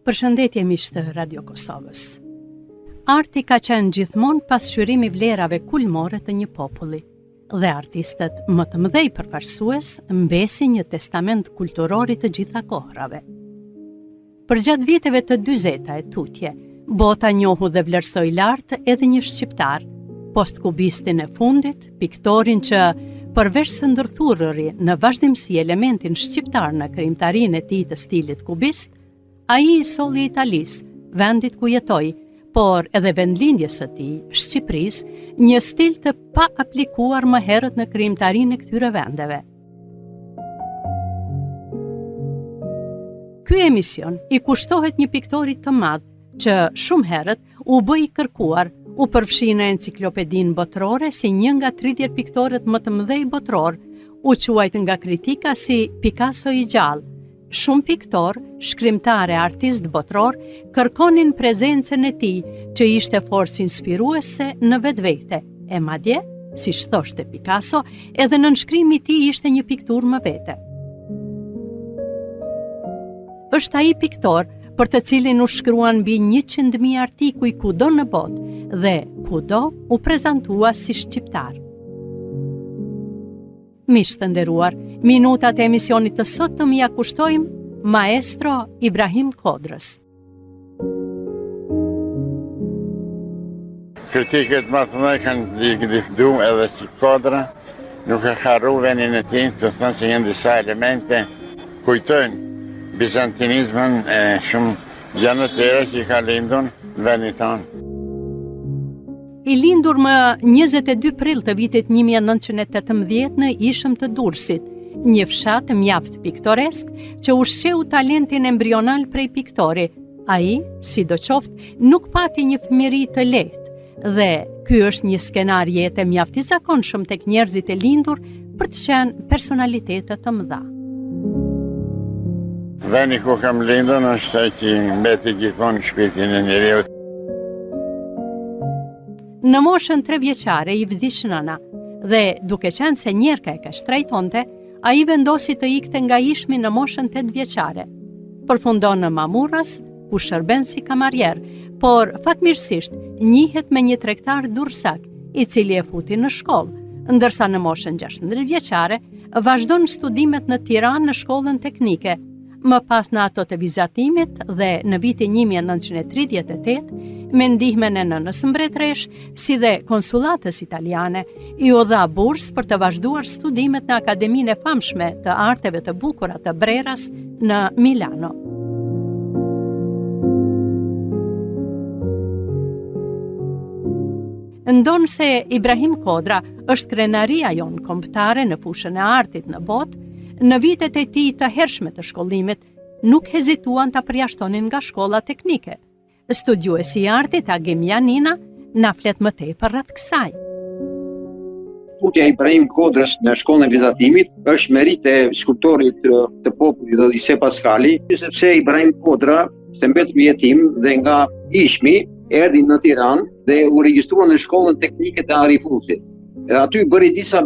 Përshëndetje miq të Radio Kosovës. Arti ka qenë gjithmonë pasqyrim i vlerave kulmore të një populli, dhe artistët më të mëdhej përfaqësues mbesin një testament kulturor i të gjitha kohrave. Përgjatë viteve të 40 e tutje, bota njohu dhe vlerësoi lart edhe një shqiptar, postkubistin e fundit, piktorin që përveç së ndërthurëri në vazhdimsi elementin shqiptar në krijimtarinë e tij të stilit kubist, ai i solli Italisë, vendit ku jetoi, por edhe vendlindjes së tij, Shqipërisë, një stil të pa aplikuar më herët në krijimtarinë e këtyre vendeve. Ky emision i kushtohet një piktori të madh që shumë herët u bë i kërkuar, u përfshi në enciklopedinë botërore si një nga 30 piktorët më të mëdhej botror, u quajt nga kritika si Picasso i gjallë. Shumë piktor, shkrimtare, artist botror, kërkonin prezencën e tij, që ishte forcë inspiruese në vetvete, e madje, siç thoshte Picasso, edhe nënshkrimi i tij ishte një pikturë më vete. Është ai piktor për të cilin u shkruan mbi 100.000 artikuj kudo në botë dhe kudo u prezantua si shqiptar. Miq të nderuar, minutat e emisionit të sotëm ja kushtojmë maestro Ibrahim Kodrës. Kritikët më të mëdha kanë diktu edhe që Kodra nuk e harru venin e tij, të thënë se janë disa elemente kujtojnë bizantinizmën e shumë gjëra të tjera që ka lindur në vendin tonë. I lindur më 22 prill të vitit 1918 në Ishëm të Durrësit, një fshat mjaft piktoresk që ushqeu talentin embrional prej piktori. Ai, sidoqoftë, nuk pati një fëmijëri të lehtë dhe ky është një skenar jete mjaft i zakonshëm tek njerëzit e lindur për të qenë personalitete të mëdha. Vendi ku kam lindur është ai që mbeti gjithmonë në shpirtin e njeriu. Në moshën 3 vjeçare i vdiq nëna dhe duke qenë se njerka e ka shtrajtonte, ai vendosi të ikte nga Ishmi në moshën 8 vjeçare. Përfundon në Mamurras, ku shërben si kamarjer, por fatmirësisht njihet me një tregtar durrësak, i cili e futi në shkollë, ndërsa në moshën 16 vjeçare vazhdon studimet në Tiranë në shkollën teknike. Më pas në ato të vizatimit dhe në vitin 1938, me ndihmën e nënës mbretëresh, si dhe konsulatës italiane, i u dha bursë për të vazhduar studimet në Akademinë e famshme të arteve të bukura të Breras në Milano. Ndonë se Ibrahim Kodra është krenaria jonë kombëtare në fushën e artit në botë, në vitet e tij të hershme të shkollimit, nuk hezituan ta përjashtonin nga shkolla teknike. Studiuesi i artit Agim Janina na flet më tepër rreth kësaj. Futja e Ibrahim Kodrës në shkollën e vizatimit është merit e skulptorit të popullit Odisej Paskali, sepse Ibrahim Kodra ishte mbetur jetim dhe nga Ishmi erdhi në Tiranë dhe u regjistrua në shkollën teknike të Arifusit. Edhe aty bëri disa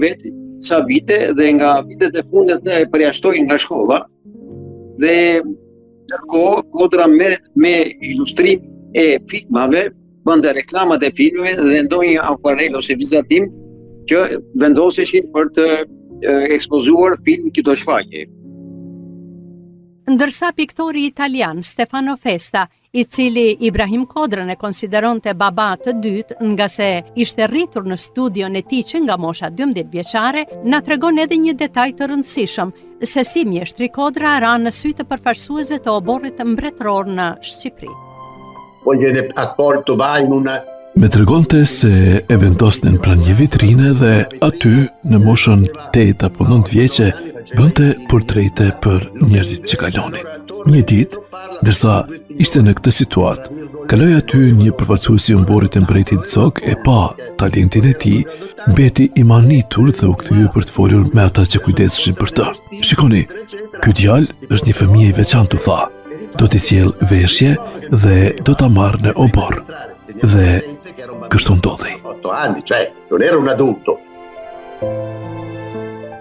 vite dhe nga vitet e fundet e përjashtoi nga shkolla dhe ndërkohë Kodra merret me ilustrim e filmave, bënte reklamat e filmeve dhe ndonjë akvarel ose vizatim që vendoseshin për të ekspozuar film këto shfaqje. Ndërsa piktori italian Stefano Festa, i cili Ibrahim Kodrën e konsideronte baba të dytë nga se ishte rritur në studion e tij që nga mosha 12 vjeçare, na tregon edhe një detaj të rëndësishëm, se si mjeshtri Kodra ra në sy të përfaqësuesve të oborrit mbretëror në Shqipëri. Me tregonte se e vendosnin pranë një vitrine dhe aty, në moshën 8 apo 9 vjeçe, bënte portrete për njerëzit që kalonin. Një ditë, ndërsa ishte në këtë situatë, kaloi aty një përfaqësues i omborit të mbretit Zog e pa talentin e tij, mbeti i manitur dhe u kthye për të folur me ata që kujdeseshin për të. Shikoni, ky djalë është një fëmijë i veçantë, u tha. Do t'i sjell veshje dhe do ta marrë në obor. Dhe kështu ndodhi.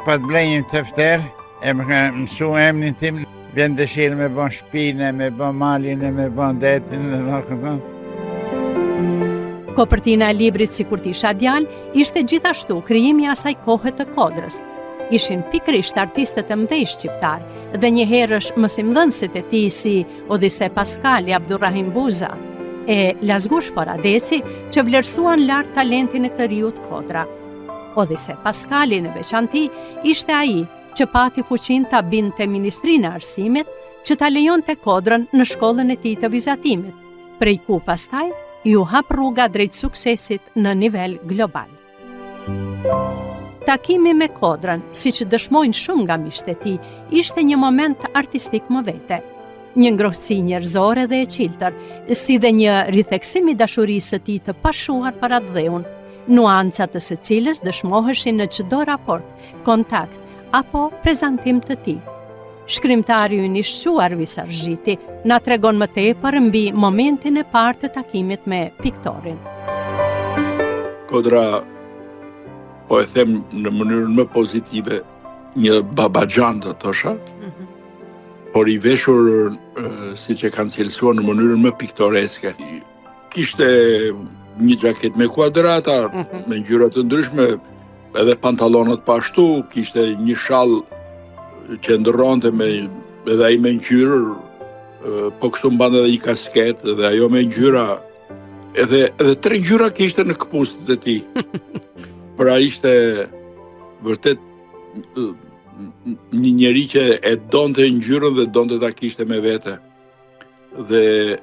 Pa të blej një tefter, e më ka mësu emnin tim, vjen dëshirë me bën shpinë, me bën malin, me bën detin, me bën këto. Kopertina e librit sikur të isha djalë, ishte gjithashtu krijimi i asaj kohe të Kodrës. Ishin pikërisht artistët e mëdhenj shqiptar dhe njëherësh mësimdhënësit e tij si Odise Paskali, Abdurrahim Buza e Lazgush Poradeci që vlerësuan lart talentin e të riut Kodra. Odise Paskali në veçanti ishte ai që pati fuqinë ta binte Ministrinë e Arsimit që ta lejonte Kodrën në shkollën e tij të vizatimit, prej ku pastaj ju hap rruga drejt suksesit në nivel global. Takimi me Kodrën, siç dëshmojnë shumë nga miqtë e tij, ishte një moment artistik më vete. Një ngrohtësi njerëzore dhe e qiltër, si dhe një ritheksim i dashurisë së tij të pashuar para dheun, nuanca të së cilës dëshmoheshin në çdo raport, kontakt apo prezantim të tij. Shkrimtari i nishquar Visarxhiti na tregon më tepër mbi momentin e parë të takimit me piktorin. Kodra, po e them në mënyrën më pozitive, një babaxhan të thosha, por i veshur siç e kanë cilësuar në mënyrën më piktoreske. Kishte një xhaket me kuadrata, me ngjyra të ndryshme, edhe pantallonat po ashtu, kishte një shall që ndërronte edhe ai me ngjyrë, po kështu mban edhe një kasket, edhe ajo me ngjyra, edhe 3 ngjyra kishte në këpucët e tij. Pra ishte vërtet një njeri që e donte ngjyrën dhe donte ta kishte me vete. Dhe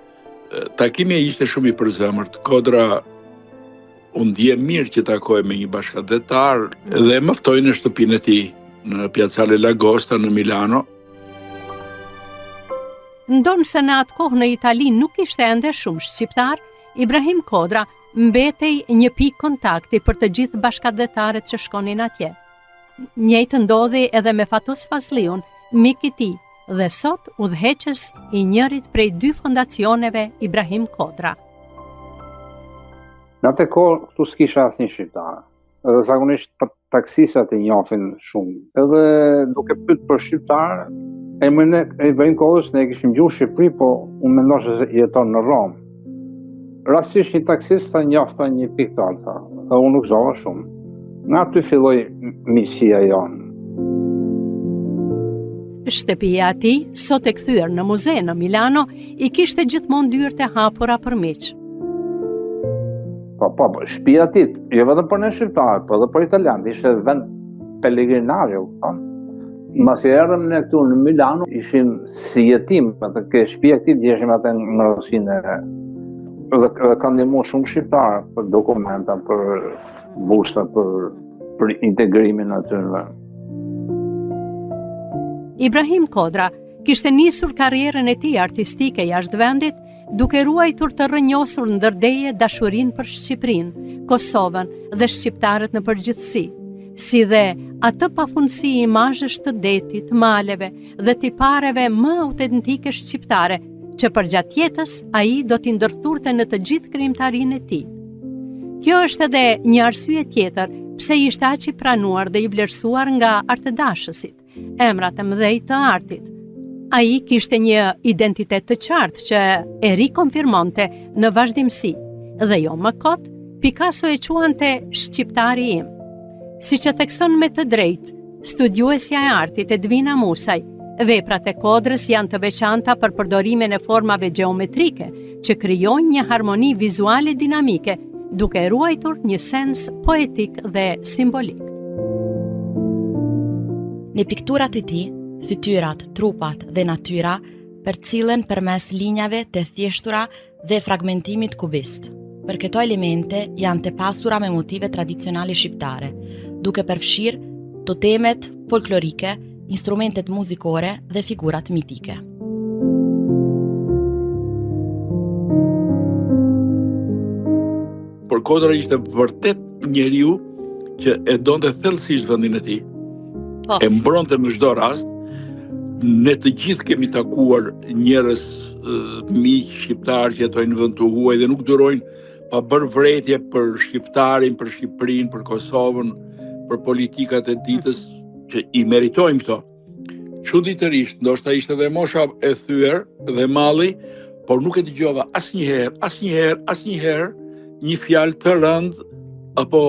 takimi ishte shumë i përzemërt. Kodra u ndje mirë që takoj me një bashkëdhetar dhe më ftoi në shtëpinë e tij në Piazzale Lagosta në Milano. Ndonë se në atë kohë në Itali nuk ishte ende shumë shqiptar, Ibrahim Kodra mbetej një pikë kontakti për të gjithë bashkëdhetaret që shkonin atje. Njëjtë ndodhi edhe me Fatos Fazliun, mik i tij, dhe sot udhëheqës i njërit prej 2 fondacioneve Ibrahim Kodra. Në atë kohë këtu s'kisha asnjë shqiptar. Edhe zakonisht taksistat e njohin shumë. Edhe duke pyet për shqiptar, emrin e Ibrahim Kodrës ne e kishim gjuhë në Shqipëri, po unë mendoja se jeton në Romë. Rastisht një taksist ta njofta një piktor, tha, dhe unë nuk zova shumë. Nga aty filloi miqësia jonë. Shtëpia e tij, sot e kthyer në muze në Milano, i kishte gjithmonë dyert e hapura për miq. Po, shtëpia e tij, jo vetëm për ne shqiptarë, por edhe për italianë, ishte vend pellegrinaje, u thon. Masi erdhëm ne këtu në Milano, ishim si jetim, atë ke shtëpia e tij djeshim atë në rrosinë dhe kanë ndihmuar shumë shqiptarë për dokumenta, për busta, për integrimin aty në vend. Ibrahim Kodra kishte nisur karrierën e tij artistike jashtë vendit, duke ruajtur të rrënjosur ndërdeje dashurinë për Shqipërinë, Kosovën dhe shqiptarët në përgjithësi, si dhe atë pafundësi i imazhesh të detit, maleve dhe tipareve më autentike shqiptare, që përgjatë jetës ai do t'i ndërthurte në të gjithë krijimtarinë e tij. Kjo është edhe një arsye tjetër pse ishte aq i pranuar dhe i vlerësuar nga artëdashësit, emrat e mëdhej të artit. Ai kishte një identitet të qartë që e rikonfirmonte në vazhdimsi, dhe jo më kot, Picasso e quante shqiptari im. Siç e thekson me të drejtë studiuesja e artit Edvina Musaj, veprat e Kodrës janë të veçanta për përdorimin e formave geometrike që krijojnë një harmoni vizuale dinamike, duke ruajtur një sens poetik dhe simbolik. Në pikturat e tij, fytyrat, trupat dhe natyra përcillen përmes linjave të thjeshtura dhe fragmentimit kubist. Për këto elemente janë të pasura me motive tradicionale shqiptare, duke përfshirë totemet folklorike, instrumentet muzikore dhe figurat mitike. Por Kodra ishte vërtet njeriu që e donte thellësisht vendin e tij. E mbronte në çdo rast. Ne të gjithë kemi takuar njerëz miq shqiptar që jetojnë në vend të huaj dhe nuk durojnë pa bërë vretje për shqiptarin, për Shqipërinë, për Kosovën, për politikat e ditës që i meritojmë këto. çuditërisht, ndoshta ishte edhe mosha e thyer dhe malli, por nuk e dëgjova asnjëherë një fjalë të rëndë apo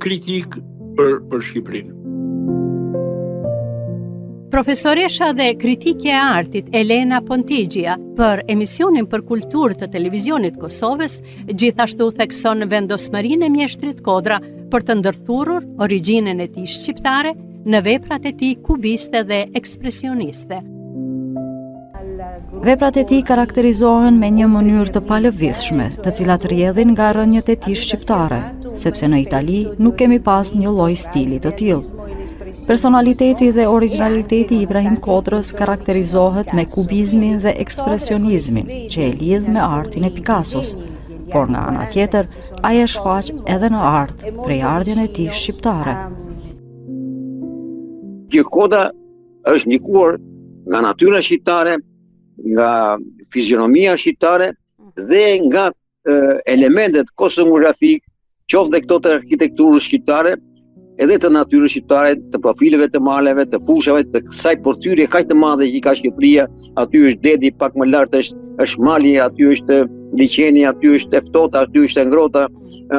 kritik për Shqipërinë. Profesoresha dhe kritike e artit Elena Pontigjia për emisionin për kulturë të televizionit Kosovës gjithashtu thekson vendosmërinë e mjeshtrit Kodra për të ndërthurur origjinën e tij shqiptare në veprat e tij kubiste dhe ekspresioniste. Veprat e tij karakterizohen me një mënyrë të palëvizshme, të cilat rrjedhin nga rrënjët e tij shqiptare, sepse në Itali nuk kemi pas një lloj stili të tillë. Personaliteti dhe originaliteti i Ibrahim Kodrës karakterizohet me kubizmin dhe ekspresionizmin, që e lidh me artin e Picassos, por nga ana tjetër, ai e shfaq edhe në art prej ardhjen e tij shqiptare. Kodra është ndikuar nga natyra shqiptare, nga fizionomia shqiptare dhe nga elementet kosmografik, qoftë këto të arkitekturës shqiptare, edhe të natyrës shqiptare, të profileve të maleve, të fushave, të kësaj portyrje kaq të madhe që ka Shqipëria, aty është dedi pak më lart, është mali, aty është liqeni, aty është e ftohta, aty është e ngrohta,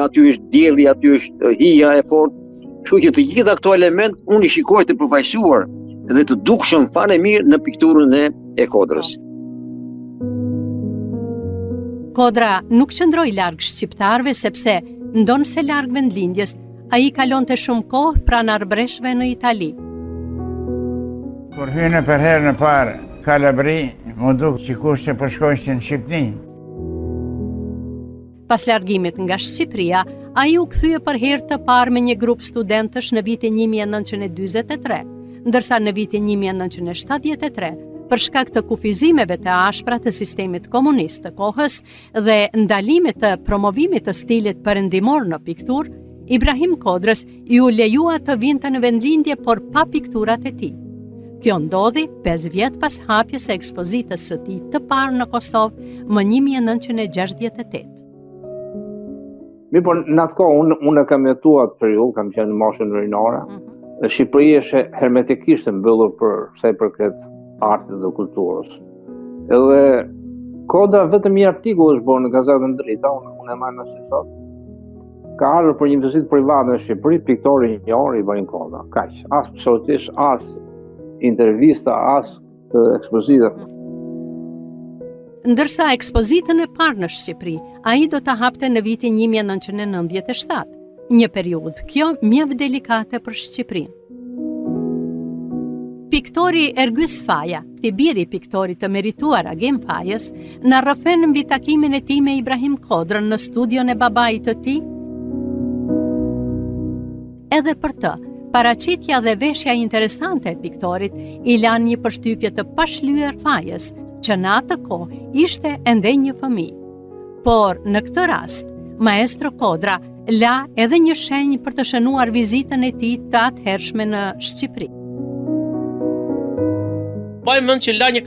aty është dielli, aty është hija e fortë. Kështu që të gjitha këto element unë i shikoj të përfaqësuar dhe të dukshëm fare mirë në pikturën e Kodrës. Kodra nuk qëndroi larg shqiptarëve sepse ndonse larg vendlindjes, ai kalonte shumë kohë pranë arbreshve në Itali. Kur hyne për herë në parë Kalabri, më duk sikur se po shkojnë në Shqipëri. Pas largimit nga Shqipëria, ai u kthye për herë të parë me një grup studentësh në vitin 1943, ndërsa në vitin 1973, për shkak të kufizimeve të ashpra të sistemit komunist të kohës dhe ndalimit të promovimit të stilit perëndimor në pikturë, Ibrahim Kodrës ju lejua të vinte në vendlindje por pa pikturat e tij. Kjo ndodhi 5 vjet pas hapjes së ekspozitës së tij të parë në Kosovë më 1968. Por në atë kohë unë kam jetuar atë periudhë, kam qenë në moshën rinore. Shqipëria është hermetikisht e mbyllur për sa i përket artit dhe kulturës. Edhe Kodra vetëm një artikull është bërë në gazetën Drita, unë e marr në si sot. Ka ardhur për një vizitë private në Shqipëri, piktori i njohur Ibrahim Kodra. Kaq, as psotisht, as intervista, as ekspozita. Ndërsa ekspozitën e parë në Shqipëri, ai do ta hapte në vitin 1997, një periudhë kjo mjaft delikate për Shqipërinë. Piktori Ergys Faja, i biri piktorit të merituar Agim Fajës, na rrëfen mbi takimin e tij me Ibrahim Kodrën në studion e babait të tij. Edhe për të, paraqitja dhe veshja interesante e piktorit i lanë një përshtypje të pashlyer Fajës, që në atë kohë ishte ende një fëmijë. Por në këtë rast, maestro Kodra la edhe një shenjë për të shënuar vizitën e tij të atëhershme në Shqipëri. Mbaj mend që la një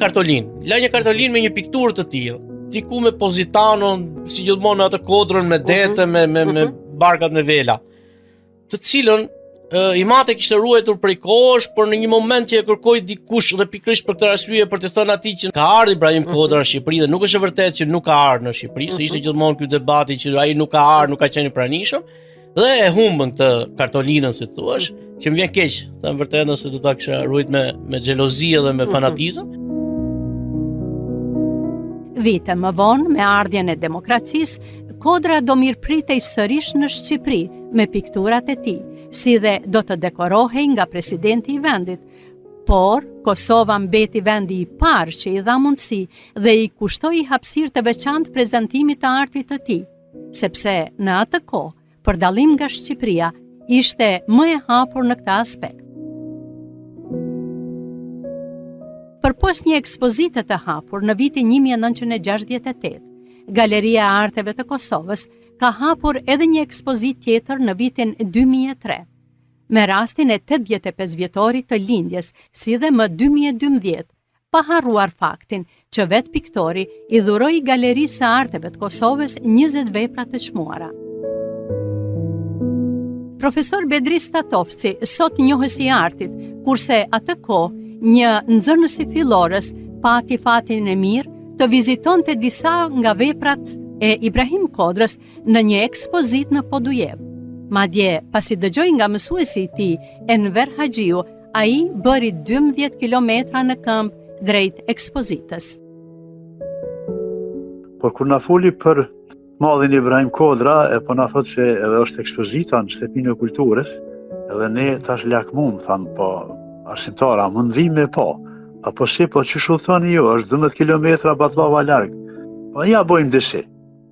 kartolinë me një pikturë të tillë, diku me Positano, si gjithmonë atë Kodrën me dete, me barkat me vela, të cilën Imate kishte ruajtur prej kohësh, por në një moment që e kërkoi dikush dhe pikërisht për këtë arsye për të thënë atij që ka ardhur Ibrahim Kodra në Shqipëri dhe nuk është e vërtetë që nuk ka ardhur në Shqipëri, se ishte gjithmonë ky debati që ai nuk ka ardhur, nuk ka qenë i pranishëm, dhe e humbën këtë kartolinën, si thuash, që më vjen keq, thënë vërtet, nëse do ta kisha ruajtur me xhelozi dhe me fanatizëm. Vite më vonë, me ardhjen e demokracisë, Kodra do mirëpritej sërish në Shqipëri me pikturat e tij, si dhe do të dekorohej nga presidenti i vendit, por Kosova mbeti vendi i parë që i dha mundësi dhe i kushtoi hapësirë të veçantë prezantimit të artit të tij, sepse në atë kohë, për dallim nga Shqipëria, ishte më e hapur në këtë aspekt. Përpos një ekspozite të hapur në vitin 1968, Galeria e Arteve të Kosovës ka hapur edhe një ekspozit tjetër në vitin 2003, me rastin e 85 vjetorit të lindjes, si dhe më 2012, pa harruar faktin që vetë piktori i dhuroi Galerisë së Arteve të Kosovës 20 vepra të çmuara. Profesor Bedri Statovci, sot njohës i artit, kurse atë kohë një nxënës i fillorës pati fatin e mirë të vizitonte disa nga veprat e Ibrahim Kodrës në një ekspozit në Podujev. Madje, pasi dëgjoi nga mësuesi i tij, Enver Haxhiu, ai bëri 12 kilometra në këmbë drejt ekspozitës. Por kur na foli për madhin Ibrahim Kodra, e po na thotë se edhe është ekspozita në shtëpinë e kulturës, edhe ne tash lakmum, thamë, po, arsimtara, mund vim me po. Apo si, po që shu thoni ju, është 12 kilometra Batlava larg. Po ja bojmë disi.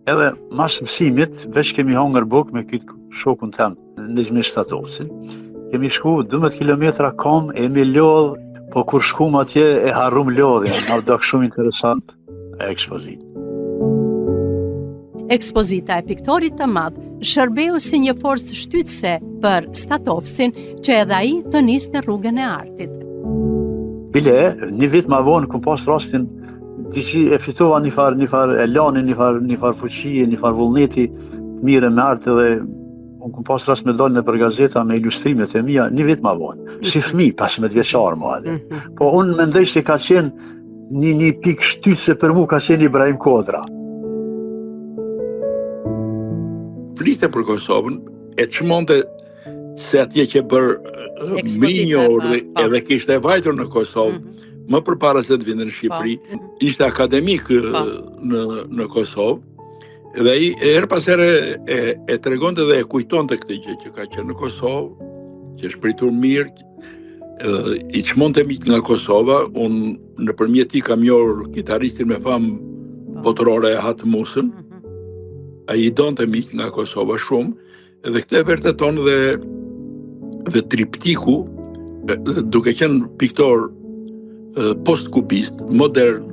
Edhe mas mësimit, veç kemi hongër buk me këtë shokun tem, në gjmi Statosin. Kemi shku 12 kilometra kom, e me lodh, po kur shkum atje e harrum lodhja. Na dak shumë interesant e ekspozit. Ekspozita e piktorit të madh shërbeu si një forcë shtytëse për Statovsin, që edhe ai të niste rrugën e artit. Bile, një vit ma vonë, këm pas rastin, diqi e fitova një farë elani, një farë fuqie, një farë vullneti, mire me artë dhe unë këm pas rast me dalë në për gazeta me ilustrimet e mija, një vit ma vonë, si fmi, 15 vjeqarë mua dhe. Po unë mendoj se ka qenë një pikë shtytëse për mu ka qenë Ibrahim Kodra. Fliste për Kosovën, e çmonte se atje që për minjor edhe kishte vajtur në Kosovë, më përpara se të vinte në Shqipëri, ishte akademik në Kosovë, dhe ai her pas here e tregonte dhe e kujtonte këtë gjë që ka qenë në Kosovë, që është pritur mirë, i çmonte miq nga Kosova, unë nëpërmjet tij kam njohur kitaristin me famë botërore Hatmusën. Ai i donte miq nga Kosova shumë, dhe këtë vërteton dhe triptiku, duke qenë piktor post-kubist, modern,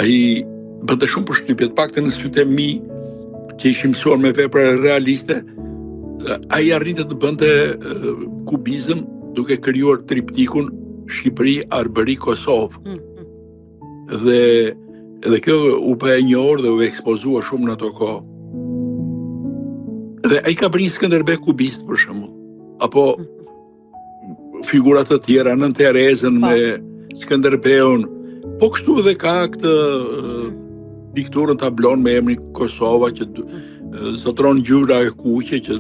ai bënte shumë përshtypje, të paktën në sytë e mi, që ishim mësuar me vepra realiste, ai arrite të bënte kubizëm duke krijuar triptikun Shqipëri, Arbëri, Kosovë. Dhe kjo u bë e njohur dhe u ekspozua shumë në ato kohë. Dhe ai ka bërë një Skënderbej kubist për shembull, apo figura të tjera, Nën Terezën me Skënderbeun, po kështu dhe ka këtë pikturën tablon me emrin Kosova që zotron ngjyra e kuqe, që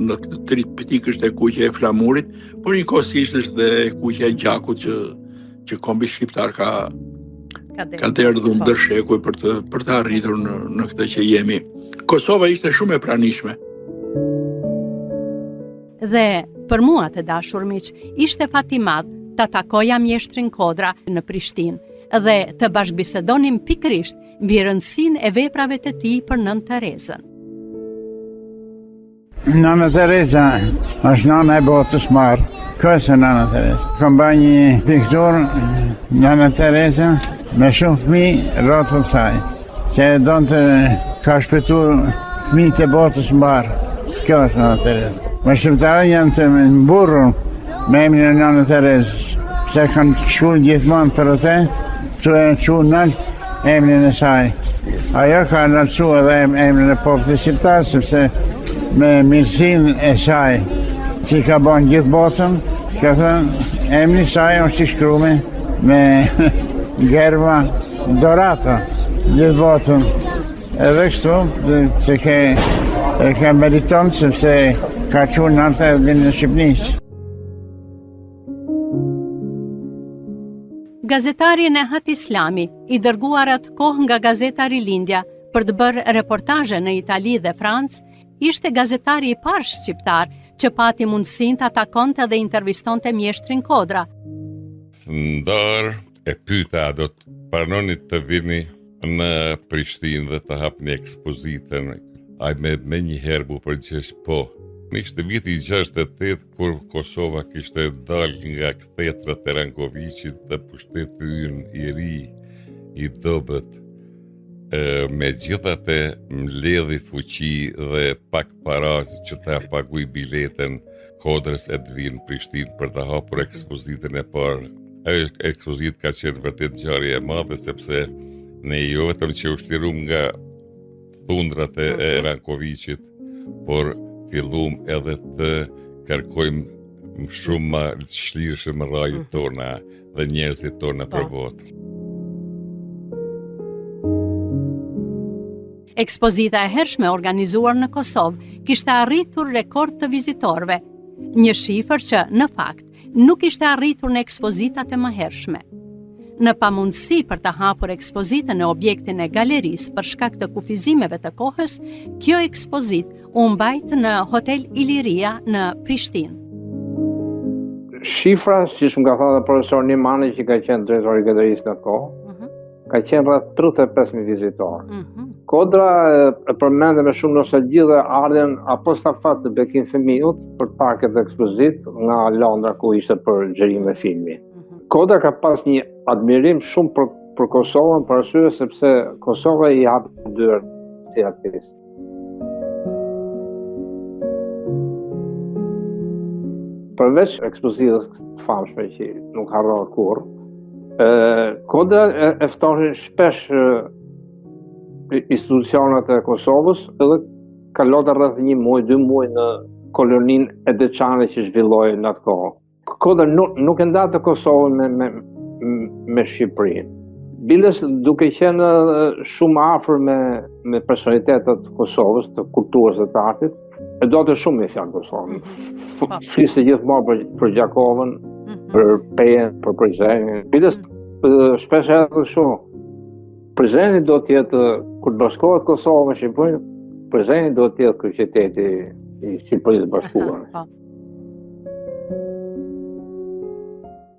në këtë triptik është e kuqe e flamurit, por njëkohësisht është dhe e kuqe e gjakut që kombi shqiptar ka derdhur ndërshekuj për të arritur në këtë që jemi. Kosova ishte shumë e pranishme. Dhe për mua të dashur miq, ishte fat i madh ta takoja mjeshtrin Kodra në Prishtinë dhe të bashkëbisedonim pikërisht mbi rëndësinë e veprave të tij për Nën Terezën. Nana Tereza është nana e botës marë. Kësë Nana Tereza. Kam ba një piktur Nana Tereza me shumë fëmi rrotën saj, që e donë të ka shpëtur fëmi të botës marë. Kjo është Nana Tereza. Me shqiptarën jam të mburur me emrin e Nana Terezës, se kanë shkuar gjithmonë për atë, që e quajnë nalt emrin e saj. Ajo ka nalcu edhe emrin e popullit shqiptar, sepse me mirësinë e saj, që ka bën gjithë botën, ka thënë emri i saj është i shkruar me germa dorata gjithë botën. Edhe kështu, se ka meriton, sepse ka quajtur nalta e në Shqipërisë. Gazetari Nehat Islami, i dërguar atë kohë nga gazeta Rilindja për të bërë reportazhe në Itali dhe Francë, ishte gazetari i parë shqiptar që pati mundësinë të atakonte dhe intervistonte mjeshtrin Kodra. Ndar e pyeta, do të pranoni të vini në Prishtinë dhe të hapni ekspozitën? Ai me një herë bu përgjigj po. Ishte viti 68 kur Kosova kishte dalë nga kthetra e Rankovicit dhe pushteti ynë i ri i dobët. Megjithatë mbledhi fuqi dhe pak para që ta paguaj biletën Kodrës e të vinë në Prishtinë për të hapur ekspozitën e parë. Ajo ekspozitë ka qenë vërtet ngjarje e madhe, sepse ne jo vetëm që u shtirum nga thundrat e Rankovicit, por fillum edhe të kërkojmë shumë ma shlirshëm rajët tona. dhe njerëzit tonë për botë. Ekspozita e hershme organizuar në Kosovë kishte arritur rekord të vizitorëve, një shifër që, në fakt, nuk ishte arritur në ekspozitat e mëhershme. Në pamundësi për të hapur ekspozitën në objektin e galerisë për shkak të kufizimeve të kohës, kjo ekspozit u mbajt në Hotel Iliria në Prishtinë. Shifra, siç më ka thënë dhe profesor Nimani që ka qenë drejtori i galerisë në kohë, ka qenë rreth 35.000 vizitorë. Kodra e përmendë me shumë nostalgji dhe ardhen apostafat të Bekim Fëmijut për të parë këtë ekspozit nga Londra ku ishte për xhirim e filmi. Kodra ka pas një admirim shumë për Kosovën, për arsye sepse Kosova i hap dyert si artist. Përveç ekspozitës të famshme që nuk harrohet kurrë, Kodra e ftohin shpesh institucionet e Kosovës edhe kalota rreth 1 muaj, 2 muaj në koloninë e Deçanit që zhvilloi në atë kohë. Kodra nuk e ndatë Kosovën me Shqipërinë. Biles duke qenë shumë afër me personalitetet të Kosovës, të kulturës dhe të artit, e do të shumë i fjalë Kosovën. Fliste gjithmonë për Gjakovën, për Pejen, për Prizrenin. Biles shpesh edhe kështu. Prizreni do të jetë, kur bashkohet Kosova me Shqipërinë, Prizreni do të jetë kryeqyteti i Shqipërisë Bashkuar.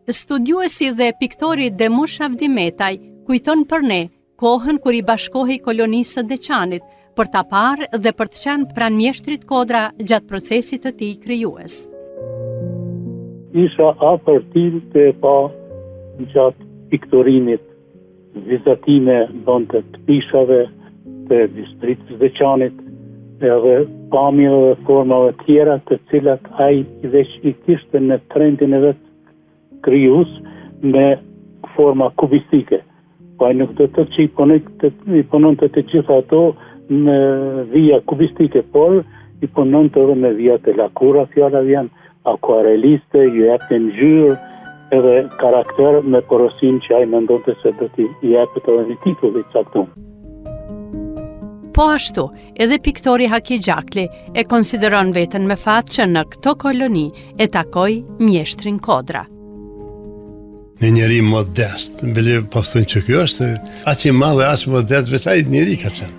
Studiuesi dhe piktori Demush Avdimetaj kujton për ne kohën kur i bashkohej kolonisë së Deçanit për ta parë dhe për të qenë pranë mjeshtrit Kodra gjatë procesit të tij krijues. Isha afër tij të pa gjatë piktorimit vizatime donte të pishave të distritës Deçanit edhe pamjeve dhe formave tjera të cilat ai veç i kishte në trendin e vet krijues me forma kubistike. Po ai nuk do të thotë që i punonte të gjitha ato në vija kubistike, por i punonte edhe me vija të lakura, fjallat janë akuareliste, ju jepte ngjyrë edhe karakter me porosin që ai mendonte se do t'i jepet edhe një titull i caktuar. Po ashtu, edhe piktori Haki Gjakli e konsideron veten me fat që në këto koloni e takoi mjeshtrin Kodra. Një njeri modest, bile po thonë që kjo është aq i madh dhe aq modest, veç ai njeri ka qenë.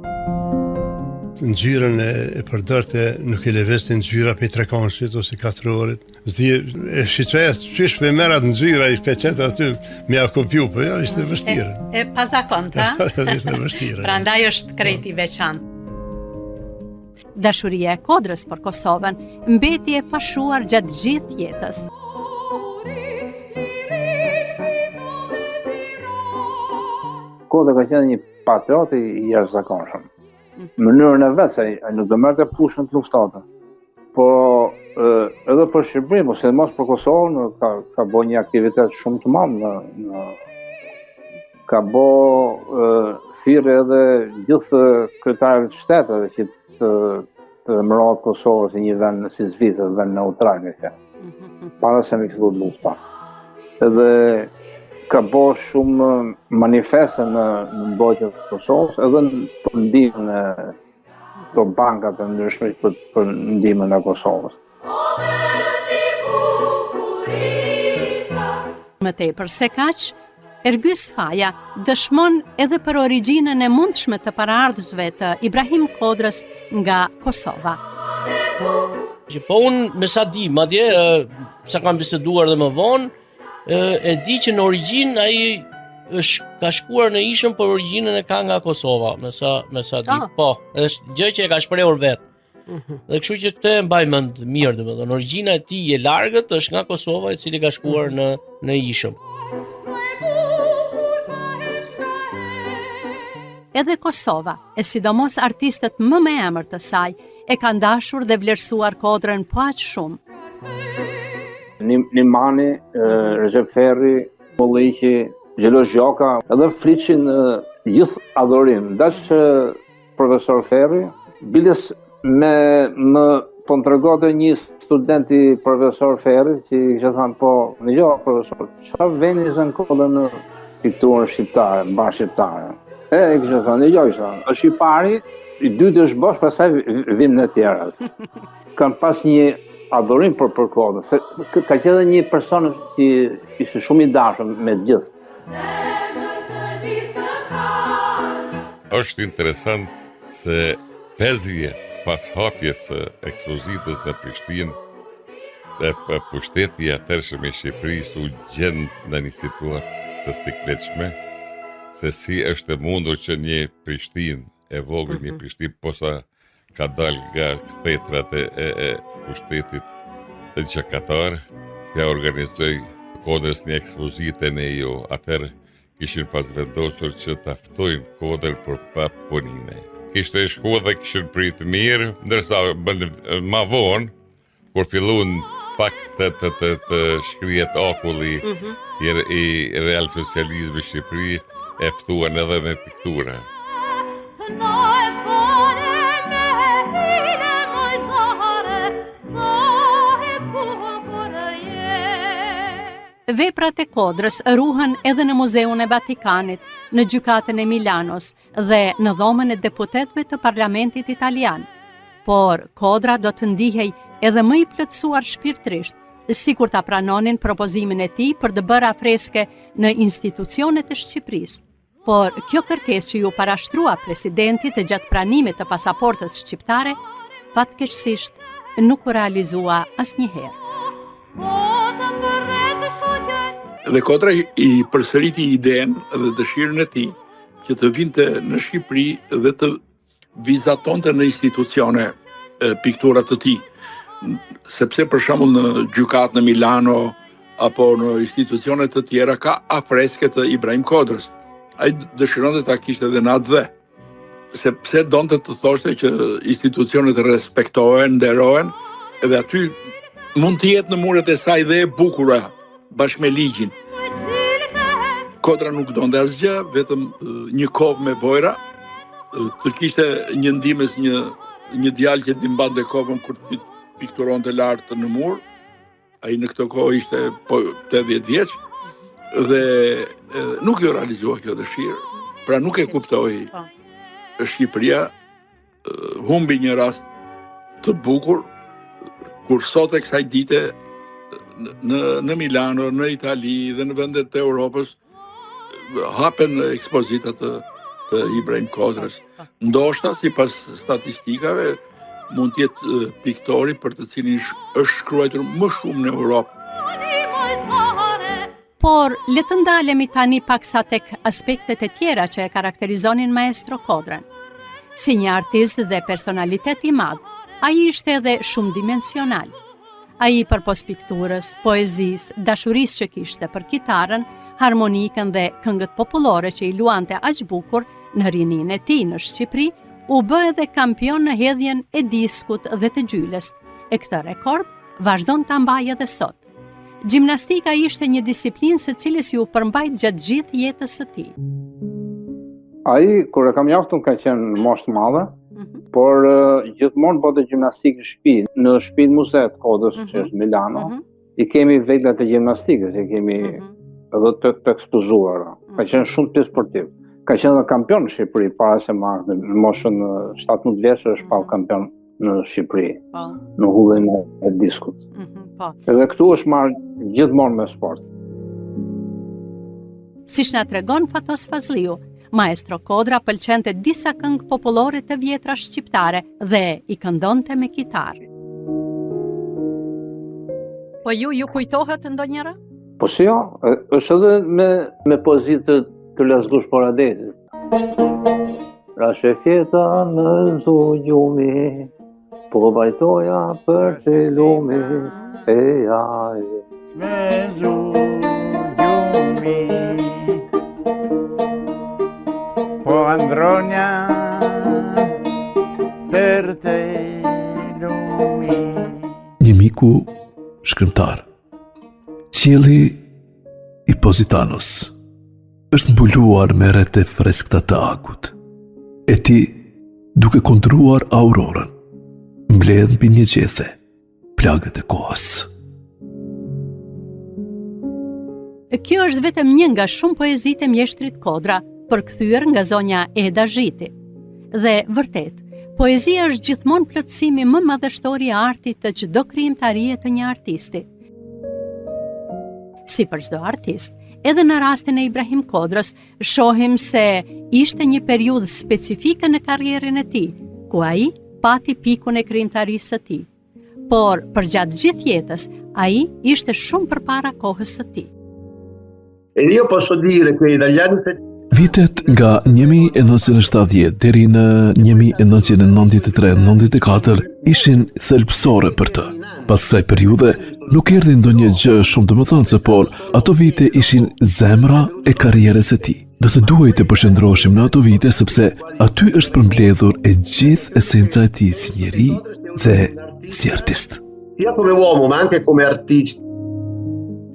Ngjyrën e përdorte nuk e leveste ngjyra pe trekonshit ose katrorit. Zdi e shiçoja çish me merrat ngjyra i shpeçet aty me akopju, po jo ishte vështirë. E pazakonta. Ishte vështirë. Prandaj është krejt i veçantë. Dashuria e Kodrës për Kosovën mbeti e pashuar gjatë gjithë jetës. Kodra ka qenë një patriot i jashtëzakonshëm. Mënyrën e vetë, ai nuk do merrte pushën të luftate. Po edhe për Shqipërinë, po sidomos për Kosovën, ka bërë një aktivitet shumë të madh ka bërë thirrje edhe gjithë kryetarët të shteteve që të emërohet Kosova si një vend si Zvicër, vend neutral para se me filluar lufta. Edhe ka bërë shumë manifeste në mbrojtjen e Kosovës, edhe për ndihmën e të bankat e ndryshme për ndihmën e Kosovës. Më tepër se kaq, Ergys Faja dëshmon edhe për origjinën e mundshme të paraardhësve të Ibrahim Kodrës nga Kosova. Po unë me sa di, madje sa kam biseduar dhe më vonë, e di që në origjinë ai ka shkuar në ishëm për origjinën e ka nga Kosova, me sa di. Po, është gjë që e ka shprehur vetë. Dhe kështu që këtë e mbaj mend mirë, domethënë origjina e tij e largët është nga Kosova, i cili ka shkuar në ishëm. Edhe Kosova, e sidomos artistët më me emër të saj, e kanë dashur dhe vlerësuar Kodrën po aq shumë. Nimani, Recep Ferri, Molliqi, Xhelo Zhoka, edhe fliqin gjithë adhurim. Dash profesor Ferri, biles me më Po më tregonte një studenti profesor Ferri, që kishte thënë po, profesor, çfarë veni zën kodër në pikturën shqiptare, mbar shqiptare. Kishte thënë, është i pari, i dytë është bosh, pastaj vim në tjerat. Kam pas një adhurim për kodën, se ka qenë edhe një person që ishte shumë i dashur me të gjithë. Është interesant se 5 vjet pas hapjes së ekspozitës në Prishtinë, pushteti i atërshëm i Shqipërisë u gjend në një situatë të sikletshme, se si është e mundur që një Prishtinë e vogël, një Prishtinë posa ka dalë nga kthjetrat e pushtetit të gjakatar, t'ja organizoj kodrës një ekspozitë ne jo. Atëherë kishin pas vendosur që ta ftojnë kodrën për pa punime. Kishte shkuar dhe kishin pritë mirë, ndërsa ma vonë, kur filluan pak të shkrihet akulli i real socializmi në Shqipëri, e ftuan edhe me piktura. Veprat e kodrës ruhen edhe në Muzeun e Vatikanit, në gjykatën e Milanos dhe në dhomën e deputetëve të Parlamentit Italian. Por kodra do të ndihej edhe më i plotësuar shpirtërisht, sikur ta pranonin propozimin e tij për të bërë freske në institucionet e Shqipërisë. Por kjo kërkesë që ju parashtrua presidentit gjatë pranimit të pasaportës shqiptare, fatkeqësisht nuk u realizua asnjëherë. Dhe kodra i përsëriti idenë dhe dëshirën e tij që të vinte në Shqipëri dhe të vizatonte në institucione pikturat të tij. Sepse për shembull në gjykatë në Milano apo në institucione të tjera ka afreske të Ibrahim Kodrës. Ai dëshironte ta kishte edhe në atë dhe. Sepse donte të thoshte që institucionet respektohen, nderohen, edhe aty mund të jetë në muret e saj dhe e bukura bashkë me ligjin. Kodra nuk donte asgjë, vetëm një kovë me bojra, të kishte një ndihmës një djalë që t'i mbante kovën kur pikturonte lart në mur. Ai në këtë kohë ishte 80 vjeç dhe nuk jo realizua kjo dëshirë. Pra nuk e kuptoi. Shqipëria humbi një rast të bukur kur sot e kësaj dite në Milano, në Itali dhe në vendet e Europës hapen ekspozitat të Ibrahim Kodrës. Ndoshta sipas statistikave mund të jetë piktori për të cilin është shkruar më shumë në Europë. Por le të ndalemi tani paksa tek aspektet e tjera që e karakterizonin maestro Kodrën. Si një artist dhe personalitet i madh, ai ishte edhe shumë dimensional. Ai përpos pikturës, poezisë, dashurisë që kishte për kitarën, harmonikën dhe këngët popullore që i luante aq bukur në rininë e tij në Shqipëri, u bë edhe kampion në hedhjen e diskut dhe të gjyles. E këtë rekord vazhdon ta mbajë edhe sot. Gjimnastika ishte një disiplinë së cilës ju përmbajt gjatë gjithë jetës së tij. Ai kur e kam njoftur ka qenë moshë të madhe, por gjithmonë bëte gjimnastikë në shtëpi, në shtëpinë muzeut Kodrës që është Milano. I kemi veglat e gjimnastikës, i kemi edhe të ekspozuara. Ka qenë shumë të sportiv. Ka qenë dhe kampion në Shqipëri para se marrë në moshën 17 vjeç është pa kampion në Shqipëri, në hudhjen e diskut. Edhe këtu është marrë gjithmonë me sport. Siç na tregon Fatos Fazliu, maestro Kodra pëlqente disa këngë popullore të vjetra shqiptare dhe i këndonte me kitarë. Po ju kujtohet ndonjëra? Po si jo, është edhe me pozitë të Lezgush Poradezit. Ra shefjeta në zugjumi, po bajtoja për të lumi, e aje. Me zugjumi, po andronja për të lumi. Një miku shkrimtar, qielli i Positanos, është mbuluar me rrete freskëta të agut. E ti, duke kontruar aurorën, mbledh mbi një gjethe, plagët e kohës. Kjo është vetëm një nga shumë poezitë e mjeshtrit Kodra, përkthyer nga zonja Eda Zhiti. Dhe vërtet, poezia është gjithmonë plotësimi më madhështor i artit të çdo krijimtarie të një artisti. Si për çdo artist, edhe në rastin e Ibrahim Kodrës, shohim se ishte një periudhë specifike në karrierën e tij, ku ai pati pikun e krijimtarisë së tij. Por përgjatë gjithë jetës, ai ishte shumë përpara kohës së tij. E io posso dire che dagli anni Vitet nga 1970 deri në 1993-94 ishin thelbësore për të. Pas kësaj periudhe nuk erdhi ndonjë gjë shumë domethënëse, por ato vite ishin zemra e karrierës së tij. Do të duhej të përqendroheshim në ato vite sepse aty është përmbledhur e gjithë esenca e tij si njeri dhe si artist. sia come uomo ma anche come artista.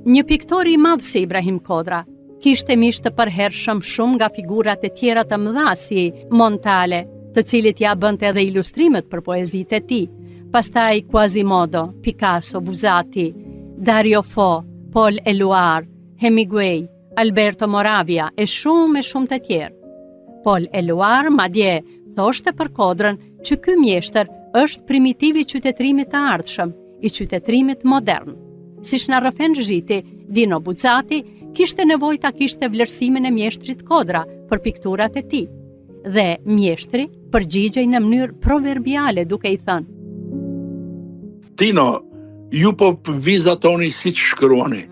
Një piktor i madh si Ibrahim Kodra kishte mish të përhershëm shumë nga figurat e tjera të mëdha si Montale, të cilit ja bënte edhe ilustrimet për poezitë e tij, pastaj Quasimodo, Picasso, Buzzati, Dario Fo, Paul Eluard, Hemingway, Alberto Moravia e shumë të tjerë. Paul Eluard madje thoshte për Kodrën që ky mjeshtër është primitivi i qytetërimit të ardhshëm, i qytetërimit modern. Siç na rrëfen Zhiti, Dino Buzzati kishte nevojë ta kishte vlerësimin e mjeshtrit Kodra për pikturat e tij. Dhe mjeshtri përgjigjej në mënyrë proverbiale duke i thënë: Dino, ju po vizatoni si që shkruani.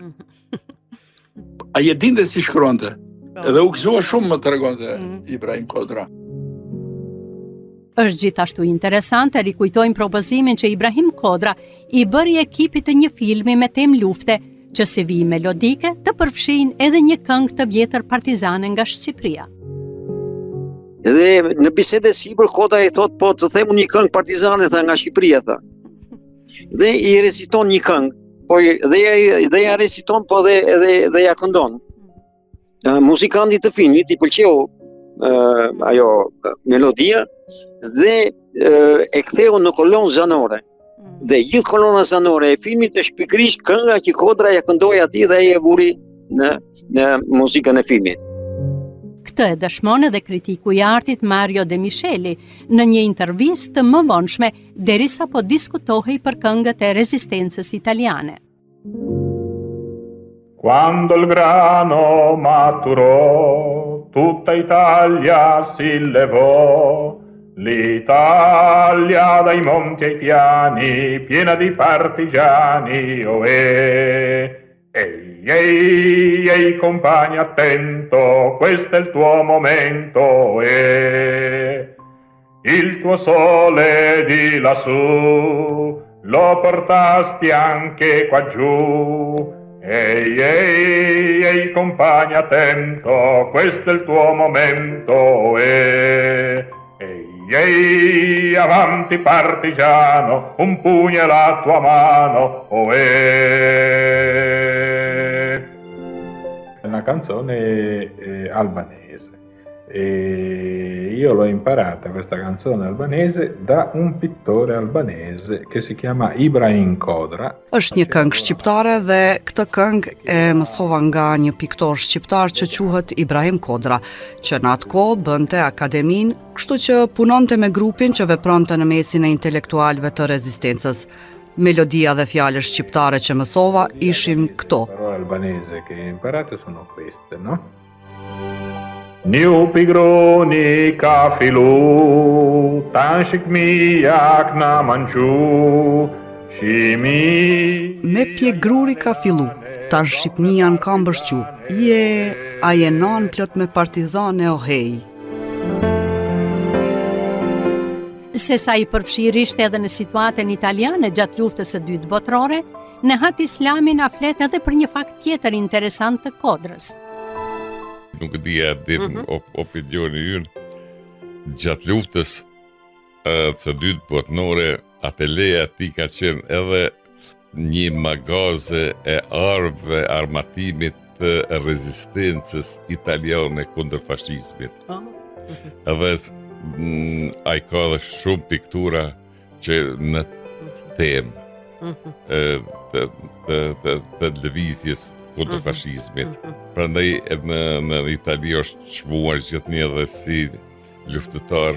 A je dinte si shkruante? Edhe u gëzua shumë më të regonte Ibrahim Kodra. Është gjithashtu interesante rikujtojmë propozimin që Ibrahim Kodra i bëri ekipit të një filmi me temë lufte, që si vijë melodike të përfshin edhe një këngë të vjetër partizane nga Shqipëria. Edhe në bisede sipër Kodra i thot, po të them një këngë partizane tha nga Shqipëria tha. Dhe i reciton një këngë, po dhe ja reciton po dhe ja këndon. Muzikantit të filmit i pëlqeu ajo melodia dhe e ktheu në kolonë zanore. Dhe gjithë kolona zanore e filmit është pikërisht kënga që Kodra ja këndoi atij dhe ai e vuri në muzikën e filmit. Këtë e dëshmon edhe kritiku i artit Mario De Micheli në një intervistë të mëvonshme derisa po diskutohej për këngët e rezistencës italiane. Quando il grano maturò, tutta Italia si levò, l'Italia dai monti ai piani, piena di partigiani, ohè. Ehi, ehi, ehi, compagni, attento, questo è il tuo momento, ohè. Il tuo sole di lassù, lo portasti anche qua giù. Ehi, ehi, ehi, compagni, attento, questo è il tuo momento, Ehi, ehi, avanti partigiano, un pugno è la tua mano, È una canzone albanese e io l'ho imparata questa canzone albanese da un pittore albanese che si chiama Ibrahim Kodra. Është një këngë shqiptare dhe këtë këngë e mësova nga një piktor shqiptar që quhet Ibrahim Kodra, që në atë kohë bënte akademin, kështu që punonte me grupin që vepronte në mesin e intelektualëve të rezistencës. Melodia dhe fjalët shqiptare që mësova ishin këto. Le parole albanese che imparate sono queste, no? Një pigroni ka filu, tan shikmia kna manqu, shimi... Me pjegruri ka fillu, tan shqipnia në kam bëshqu, a je nan plot me partizane o hej. Se sa i përfshirisht edhe në situatën italiane gjatë luftës së dytë botërore, Nehat Islami na flet edhe për një fakt tjetër interesant të Kodrës. Nuk dija opinioni ynë, gjatë luftës së dytë botërore, ateljeja ti ka qenë edhe një magaze e armëve armatimit të rezistencës italiane kundër fashizmit. Edhe ai ka dhe shumë piktura që në temë të lëvizjes kundër fashizmit. Prandaj në Itali është çmuar gjithnjë edhe si luftëtar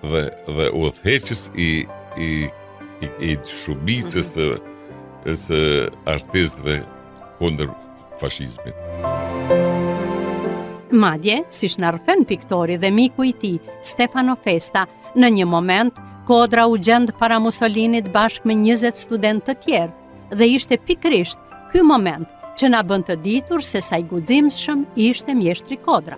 dhe udhëheqës i shumicës së artistëve kundër fashizmit. Madje, siç na rrëfen piktori dhe miku i tij, Stefano Festa, në një moment Kodra u gjend para Mussolinit bashkë me 20 studentë të tjerë dhe ishte pikërisht ky moment që na bën të ditur se sa i guximshëm ishte mjeshtri Kodra.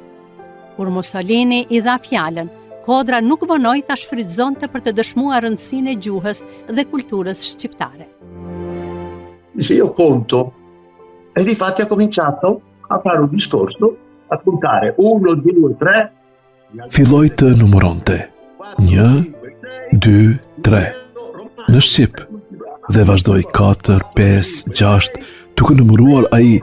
Kur Mussolini i dha fjalën, Kodra nuk vonoi ta shfrytëzonte për të dëshmuar rëndësinë e gjuhës dhe kulturës shqiptare. Se io conto, e difatti ha cominciato a fare un discorso, a contare 1, 2, 3. Filloi të numëronte 1, 2, 3 në shqip dhe vazhdoi 4, 5, 6, duke numëruar ai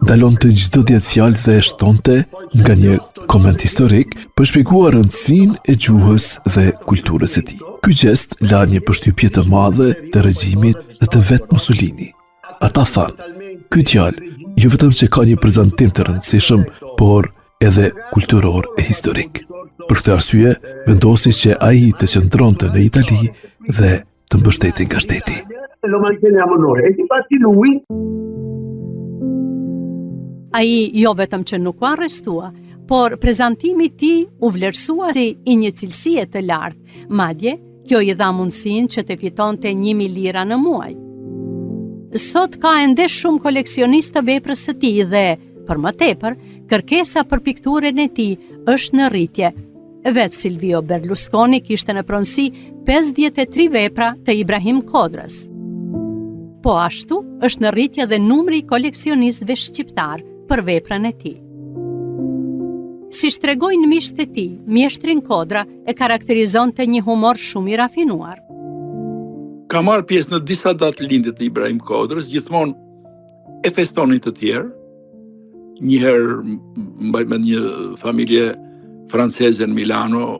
dalon të çdo 10 fjalë dhe shtonte nga një koment historik për shpjeguar rëndësinë e gjuhës dhe kulturës së tij. Ky gest la një përshtypje të madhe të regjimit dhe të vet Mussolini. Ata thanë, ky djalë jo vetëm që ka një prezantim të rëndësishëm, por edhe kulturor e historik. Për këtë arsye, vendosi që ai të qëndronte në Itali dhe të mbështetej nga shteti. Lo manteniamo noi. E infatti lui Ai jo vetëm që nuk u arrestua, por prezantimi i tij u vlerësua si i një cilësie të lartë, madje kjo i dha mundësinë që të fitonte 1.000 lira në muaj. Sot ka ende shumë koleksionistë të veprës së tij dhe, për më tepër, kërkesa për pikturën e tij është në rritje. Vetë Silvio Berlusconi kishte në pronësi 53 vepra të Ibrahim Kodrës. Po ashtu është në rritje dhe numri i koleksionistëve shqiptar për veprën e tij. Si shtregojnë miqtë e tij, mjeshtrin Kodra e karakterizonte një humor shumë i rafinuar. Ka marrë pjesë në disa datë lindje të Ibrahim Kodrës, gjithmonë e festonin të tjerë. Njëherë mbaj me një familje franceze në Milano,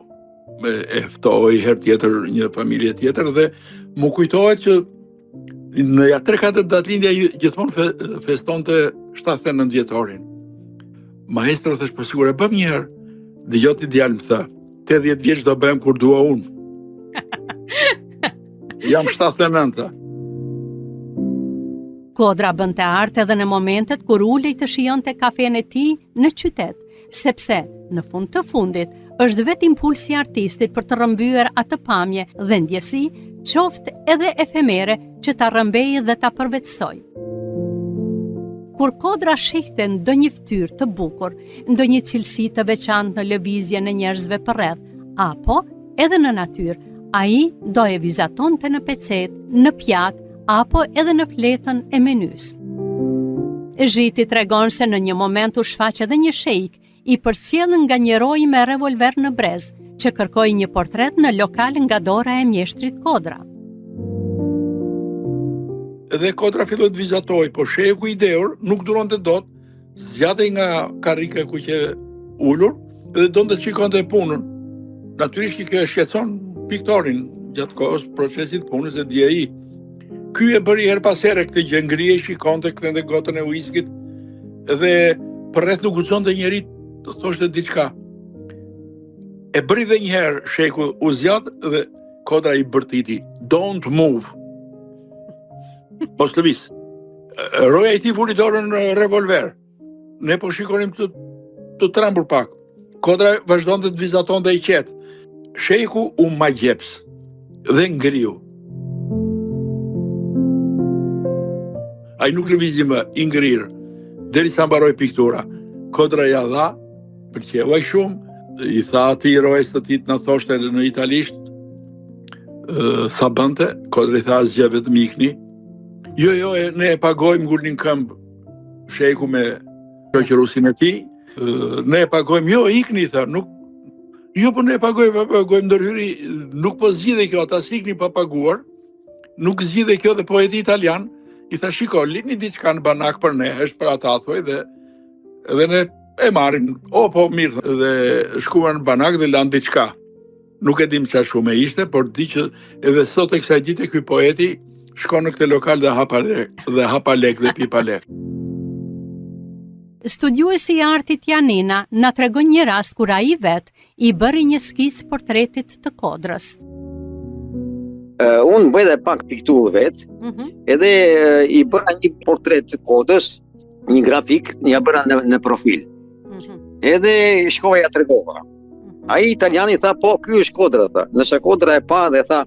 e ftoi herë tjetër një familje tjetër dhe më kujtohet që në 3-4 datë lindje gjithmonë festonte 79 vjetorin. Maestro thash, po sigur e bëm një herë. Dëgjoti djalë më tha, 80 vjeç do bëjmë kur dua unë. Jam 79. Kodra bënte art edhe në momentet kur ulej të shijonte kafenë e tij në qytet, sepse në fund të fundit është vetë impulsi i artistit për të rrëmbyer atë pamje dhe ndjesi, qoftë edhe efemere, që ta rrëmbejë dhe ta përvetësoj. Kur Kodra shihte ndonjë fytyrë të bukur, ndonjë cilësi të veçantë në lëvizjen e njerëzve përreth, apo edhe në natyrë, ai do e vizatonte në pecet, në pjatë, apo edhe në fletën e menys. Zhiti tregon se në një moment u shfaq edhe një sheik, i përcjell nga një roj me revolver në brez, që kërkoi një portret në lokal nga dora e mjeshtrit Kodra. Dhe Kodra filloi të vizatoj, po sheku i dehur nuk duronte dot, zgjatej nga karrika ku që ulur dhe donte të shikonte punën. Natyrisht që kjo e shqetëson piktorin gjatë kohës procesit punës e di ai. Ky e bëri her pas here këtë gjë, ngrihej, shikonte, kthente gotën e uiskit dhe përreth nuk guxonte njeri të thoshte diçka. E bëri edhe një herë, sheku u zgjat dhe Kodra i bërtiti, don't move. Mos lëviz. Roja i tij vuri dorën në revolver. Ne po shikonim të trembur pak. Kodra vazhdonte të vizatonte i qetë. Sheku u magjeps dhe ngriu. Ai nuk lëvizi më, i ngrirë, derisa mbaroi piktura. Kodra ja dha, pëlqeu ai shumë, i tha atij rojes të tij na thoshte në italisht sa bënte. Kodra i tha asgjë, vetëm ikni. Jo, ne e pagojmë, ngulnin këmbë sheku me shoqërusin e tij. Ne e pagojmë, jo, ikni, tha, nuk. Jo, po ne e pagojmë ndërhyri, nuk po zgjidhej kjo, ata sikni pa paguar. Nuk zgjidhej kjo dhe poeti italian i tha, shiko, lini diçka në banak për ne, është për ata thoj dhe ne e marrin. O, po mirë, dhe shkuan në banak dhe lanë diçka. Nuk e dim çfarë shumë ishte, por di që edhe sot e kësaj dite ky poeti shkon në këtë lokal dhe hapa lek dhe pipa lek. Studiuesi i artit Janina na tregon një rast kur ai vet i bëri një skic portretit të Kodrës. Unë bëj dhe pak pikturë vetë, edhe i bëra një portret të Kodrës, një grafik, një bëra në profil. Edhe shkova ja tregova. Ai italiani tha, po, ky është Kodra, tha. Nëse Kodra e pa dhe tha,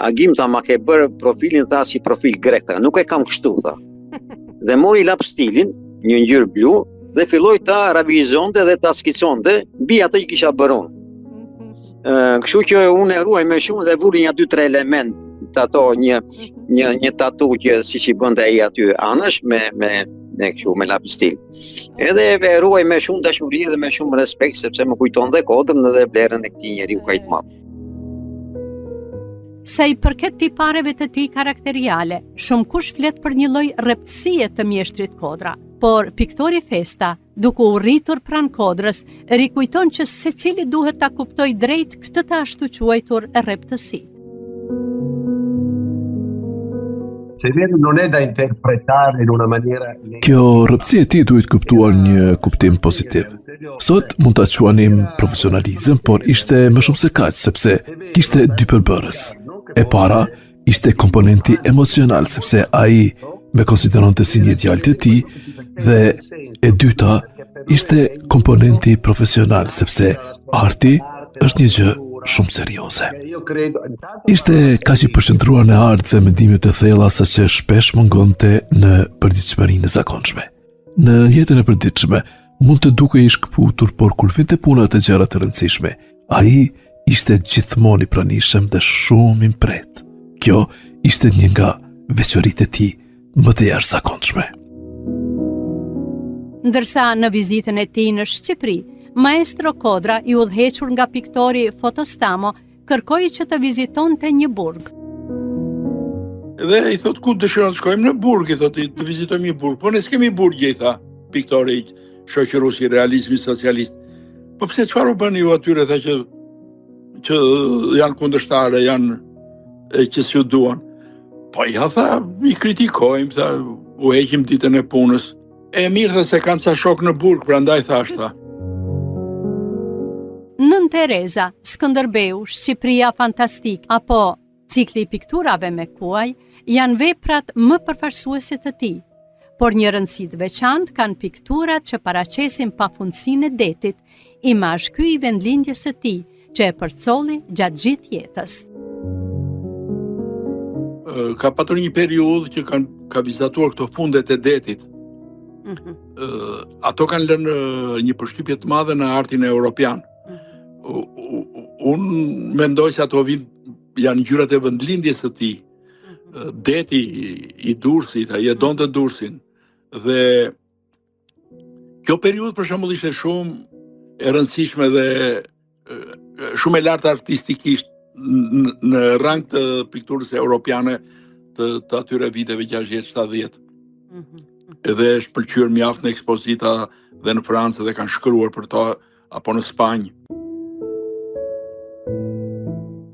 Agim tha, ma ke bërë profilin, tha, si profil grek, tha. Nuk e kam kështu, tha. Dhe mori lap stilin, një ngjyrë blu, dhe filloi ta ravizonte dhe ta skiconte mbi atë që kisha bërë unë. Kështu që unë e ruaj me shumë dhe vuri një 2-3 element të ato një tatu që siç i bënte ai aty anësh me kështu me lap stil. Edhe e ruaj me shumë dashuri dhe me shumë respekt sepse më kujton dhe Kodrën dhe vlerën e këtij njeriu kaq të madh. Sa i përket tipareve të tij karakteriale, shumë kush flet për një lloj rreptësie të mjeshtrit Kodra, por piktori Festa, duke u rritur pranë Kodrës, rikujton që secili duhet ta kuptojë drejt këtë të ashtu quajtur rreptësi. Non è da interpretare in una maniera. Kjo rreptësi e tij duhet kuptuar një kuptim pozitiv. Sot mund ta quanim profesionalizëm, por ishte më shumë se kaq, sepse kishte dy përbërës. E para ishte komponenti emocional, sepse ai me konsideronte si një djalë të tij, dhe e dyta ishte komponenti profesional, sepse arti është një gjë shumë serioze. Ishte kaq i përshëndruar në art dhe mendimet e thella saqë shpesh mungonte në përditshmërinë e zakonshme. Në jetën e përditshme mund të dukej i shkëputur, por kur vinte puna të gjëra të rëndësishme, ai ishte gjithmonë i pranishëm dhe shumë i mpret. Kjo ishte një nga veçoritë e tij më të jashtëzakonshme. Ndërsa në vizitën e tij në Shqipëri, maestro Kodra, i udhëhequr nga piktori Fotostamo, kërkoi që të vizitonte një burg. Dhe i thot, ku dëshiron të shkojmë? Në burg, i thot, të vizitojmë një burg. Po ne s'kemi burgje, i tha, piktori shoqërues i realizmit socialist. Po pse çfarë u bën ju atyre, tha, që janë kundërshtare, janë që s'ju duan? Po ja, tha, i kritikojmë, tha, u heqim ditën e punës. E mirë, tha, se kanë ca shok në burg, prandaj thash, tha. Nën Tereza, Skënderbeu, Shqipëria fantastik, apo cikli i pikturave me kuaj, janë veprat më përfaqësuese të tij. Por një rëndësi të veçantë kanë pikturat që paraqesin pafundësinë e detit, imazh ky i vendlindjes së tij, që e përcolli gjatë gjithë jetës. Ka patur një periudhë që ka vizituar këto fundet e detit. Ato kanë lënë një përshtypje të madhe në artin europian. Unë mendoj se ato janë ngjyrat e vendlindjes së tij. Deti i Durrësit, ai e donte Durrësin. Dhe kjo periudhë për shembull ishte shumë e rëndësishme dhe shumë e lartë artistikisht në rang të pikturës europiane të atyre viteve 60-70. Edhe është pëlqyer mjaft në ekspozita dhe në Francë dhe kanë shkruar për to, apo në Spanjë.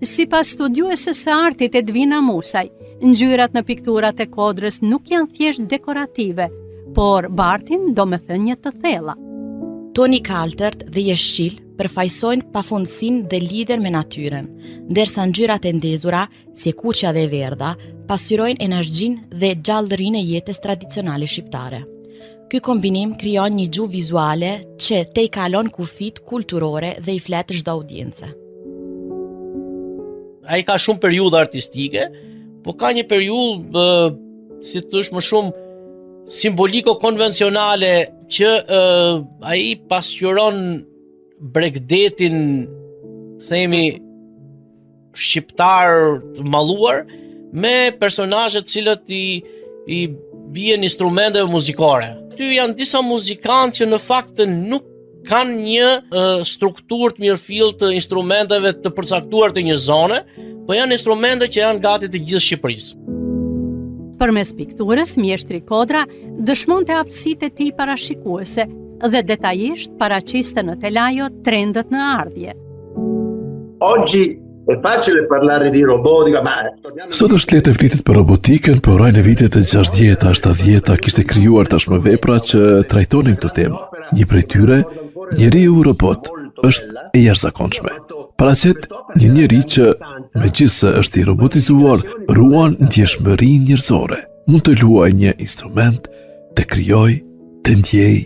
Sipas studiuesës së artit Edvina Musaj, ngjyrat në pikturat e Kodrës nuk janë thjesht dekorative, por bartin domethënie të thella. Toni Kaltert dhe Jeshqil përfaqësojnë pafundësinë dhe lidhen me natyrën, ndërsa ngjyrat e ndezura, si kuqja dhe e verdha, pasqyrojnë energjinë dhe gjallërinë e jetës tradicionale shqiptare. Ky kombinim krijon një gjuhë vizuale që te i kalon kufit kulturore dhe i flet çdo audiencë. Ai ka shumë periudha artistike, po ka një periudhë, si thosh, më shumë simboliko-konvencionale që ai pasqyron bregdetin, themi, shqiptar të malluar me personazhe të cilët i bien instrumenteve muzikore. Ty janë disa muzikantë që në fakt nuk kanë një strukturë të mirëfill të instrumenteve të përcaktuar të një zone, po janë instrumente që janë gati të gjithë Shqipërisë. Përmes pikturës, mjeshtri Kodra dëshmonte aftësitë e tij parashikuese dhe detajisht paraqiste në telajo trendet në ardhje. Oggi è facile parlare di robotica, ma Sot është lehtë flitet për robotikën, por në vitet e 60-ta, 70-ta kishte krijuar tashmë vepra që trajtonin këtë temë. Një prej tyre, njeriu robot, është e jashtëzakonshme. Paraqet një njeri që, megjithëse është i robotizuar, ruan ndjeshmërinë njerëzore. Mund të luajë një instrument, të krijojë, të ndjejë.